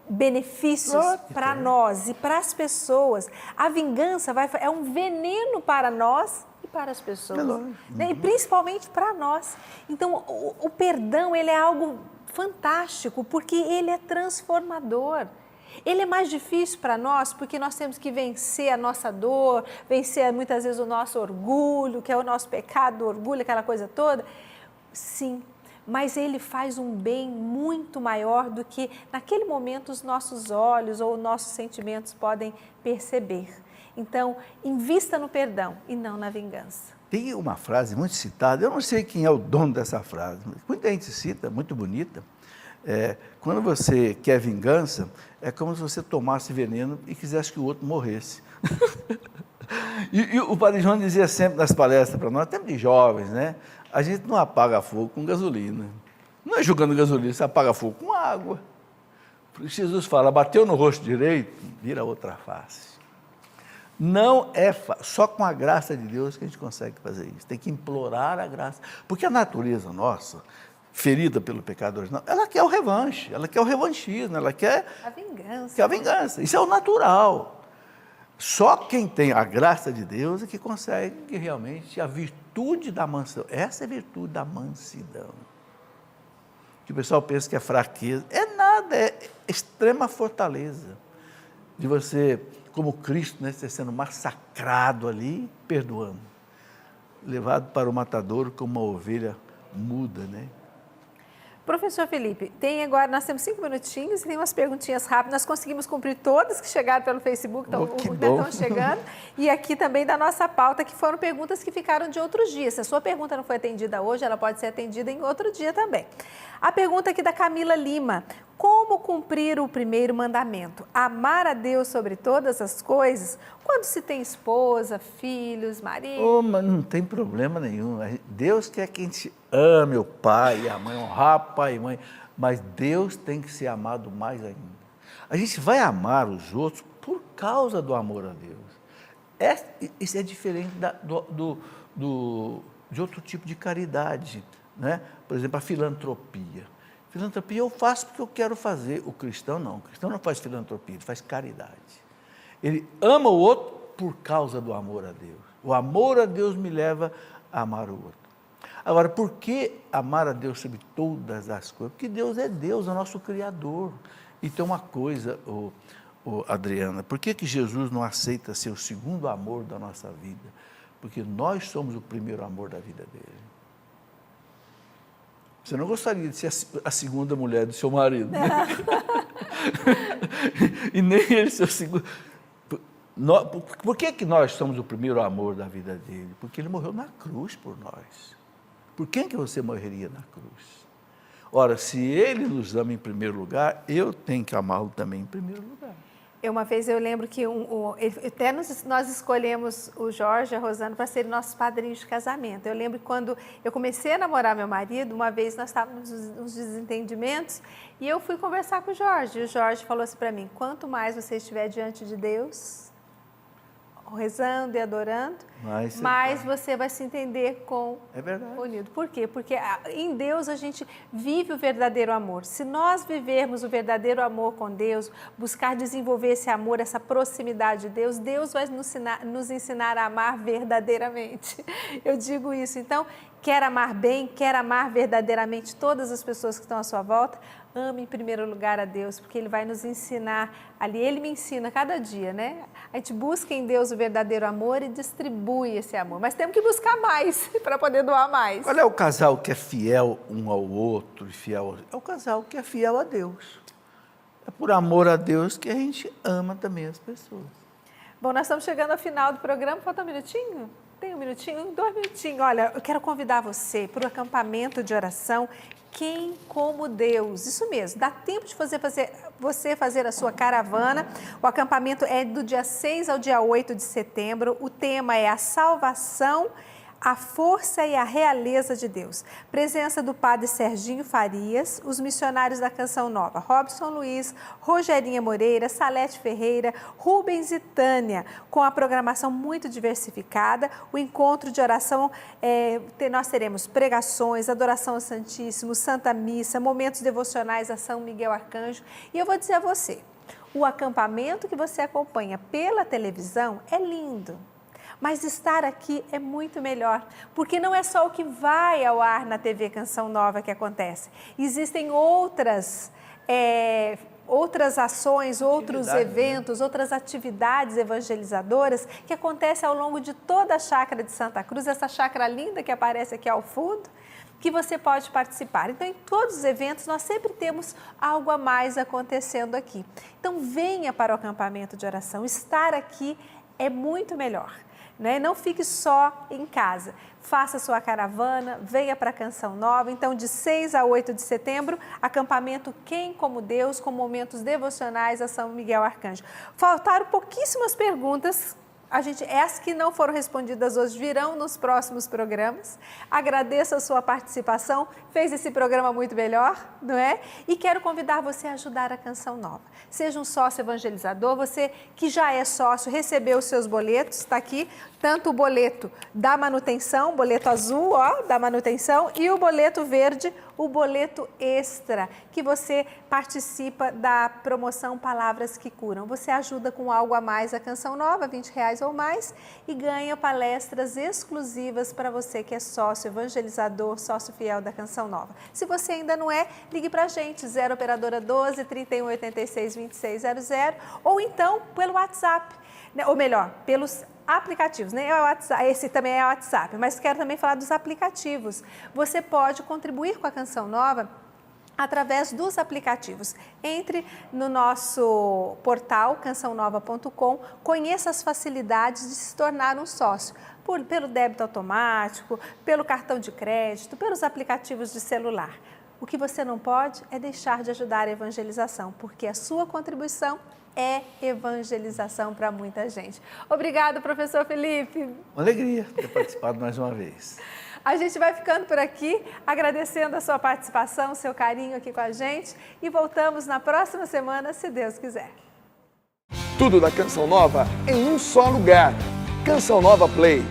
benefícios para nós e para as pessoas. A vingança é um veneno para nós e para as pessoas, né? E principalmente para nós. Então, o perdão, ele é algo fantástico, porque ele é transformador. Ele é mais difícil para nós, porque nós temos que vencer a nossa dor, vencer muitas vezes o nosso orgulho, que é o nosso pecado, o orgulho, aquela coisa toda. Sim, mas ele faz um bem muito maior do que naquele momento os nossos olhos ou nossos sentimentos podem perceber. Então, invista no perdão e não na vingança. Tem uma frase muito citada, eu não sei quem é o dono dessa frase, mas muita gente cita, muito bonita. Quando você quer vingança, é como se você tomasse veneno e quisesse que o outro morresse. E o Padre João dizia sempre nas palestras para nós, até de jovens, né? A gente não apaga fogo com gasolina. Não é jogando gasolina, você apaga fogo com água. Porque Jesus fala, bateu no rosto direito, vira outra face. Não é só com a graça de Deus que a gente consegue fazer isso. Tem que implorar a graça. Porque a natureza nossa, ferida pelo pecado original, ela quer o revanche, ela quer o revanchismo, ela quer a vingança. Isso é o natural. Só quem tem a graça de Deus é que consegue realmente a virtude da mansidão. Essa é a virtude da mansidão. Que o pessoal pensa que é fraqueza. É nada, é extrema fortaleza. De você, como Cristo, né, você sendo massacrado ali, perdoando. Levado para o matadouro como uma ovelha muda, né? Professor Felipe, nós temos 5 minutinhos e tem umas perguntinhas rápidas. Nós conseguimos cumprir todas que chegaram pelo Facebook, estão chegando. E aqui também da nossa pauta, que foram perguntas que ficaram de outros dias. Se a sua pergunta não foi atendida hoje, ela pode ser atendida em outro dia também. A pergunta aqui da Camila Lima. Como cumprir o primeiro mandamento? Amar a Deus sobre todas as coisas, quando se tem esposa, filhos, marido? Mas não tem problema nenhum. Deus quer que a gente ame o pai e a mãe, honrar pai e mãe, mas Deus tem que ser amado mais ainda. A gente vai amar os outros por causa do amor a Deus. Isso é diferente de outro tipo de caridade, né? Por exemplo, a filantropia. Filantropia eu faço porque eu quero fazer. O cristão não. O cristão não faz filantropia, ele faz caridade. Ele ama o outro por causa do amor a Deus. O amor a Deus me leva a amar o outro. Agora, por que amar a Deus sobre todas as coisas? Porque Deus é Deus, é o nosso Criador. E tem uma coisa, Adriana, por que Jesus não aceita ser o segundo amor da nossa vida? Porque nós somos o primeiro amor da vida dele. Você não gostaria de ser a segunda mulher do seu marido, né? E nem ele ser o segundo. Por que nós somos o primeiro amor da vida dele? Porque ele morreu na cruz por nós. Por quem que você morreria na cruz? Ora, se ele nos ama em primeiro lugar, eu tenho que amá-lo também em primeiro lugar. Uma vez eu lembro que até nós escolhemos o Jorge e a Rosana para serem nossos padrinhos de casamento. Eu lembro que quando eu comecei a namorar meu marido, uma vez nós estávamos nos desentendimentos e eu fui conversar com o Jorge. E o Jorge falou assim para mim, quanto mais você estiver diante de Deus, rezando e adorando, mais você vai se entender com unido. Por quê? Porque em Deus a gente vive o verdadeiro amor. Se nós vivermos o verdadeiro amor com Deus, buscar desenvolver esse amor, essa proximidade de Deus, Deus vai nos ensinar a amar verdadeiramente. Eu digo isso. Então, quer amar bem, quer amar verdadeiramente todas as pessoas que estão à sua volta, ame em primeiro lugar a Deus, porque Ele vai nos ensinar ali. Ele me ensina cada dia, né? A gente busca em Deus o verdadeiro amor e distribui esse amor. Mas temos que buscar mais para poder doar mais. Qual é o casal que é fiel um ao outro? É o casal que é fiel a Deus. É por amor a Deus que a gente ama também as pessoas. Bom, nós estamos chegando ao final do programa. Falta um minutinho? Tem um minutinho? 2 minutinhos. Olha, eu quero convidar você para o acampamento de oração Quem como Deus. Isso mesmo, dá tempo de você fazer a sua caravana. O acampamento é do dia 6 ao dia 8 de setembro. O tema é a salvação, a força e a realeza de Deus. Presença do padre Serginho Farias, os missionários da Canção Nova, Robson Luiz, Rogerinha Moreira, Salete Ferreira, Rubens e Tânia, com a programação muito diversificada. O encontro de oração, nós teremos pregações, adoração ao Santíssimo, Santa Missa, momentos devocionais a São Miguel Arcanjo. E eu vou dizer a você, o acampamento que você acompanha pela televisão é lindo. Mas estar aqui é muito melhor, porque não é só o que vai ao ar na TV Canção Nova que acontece. Existem outras ações, outros eventos, outras atividades evangelizadoras que acontecem ao longo de toda a chácara de Santa Cruz, essa chácara linda que aparece aqui ao fundo, que você pode participar. Então, em todos os eventos, nós sempre temos algo a mais acontecendo aqui. Então, venha para o acampamento de oração. Estar aqui é muito melhor. né? Não fique só em casa. Faça sua caravana, venha para a Canção Nova. Então, de 6 a 8 de setembro, acampamento Quem como Deus, com momentos devocionais a São Miguel Arcanjo. Faltaram pouquíssimas perguntas. As que não foram respondidas hoje virão nos próximos programas. Agradeço a sua participação, fez esse programa muito melhor, não é? E quero convidar você a ajudar a Canção Nova. Seja um sócio evangelizador, você que já é sócio, recebeu os seus boletos, está aqui, tanto o boleto da manutenção, boleto azul, ó, da manutenção, e o boleto verde, o boleto extra, que você participa da promoção Palavras que Curam. Você ajuda com algo a mais a Canção Nova, R$20 ou mais, e ganha palestras exclusivas para você que é sócio evangelizador, sócio fiel da Canção Nova. Se você ainda não é, ligue para a gente, 0 operadora 12 31 86 2600, ou então pelo WhatsApp, né? Ou melhor, pelos aplicativos, né? Esse também é o WhatsApp, mas quero também falar dos aplicativos. Você pode contribuir com a Canção Nova através dos aplicativos. Entre no nosso portal cançãonova.com, conheça as facilidades de se tornar um sócio, pelo débito automático, pelo cartão de crédito, pelos aplicativos de celular. O que você não pode é deixar de ajudar a evangelização, porque a sua contribuição é evangelização para muita gente. Obrigada, professor Felipe. Uma alegria ter participado mais uma vez. A gente vai ficando por aqui, agradecendo a sua participação, o seu carinho aqui com a gente e voltamos na próxima semana, se Deus quiser. Tudo da Canção Nova em um só lugar. Canção Nova Play.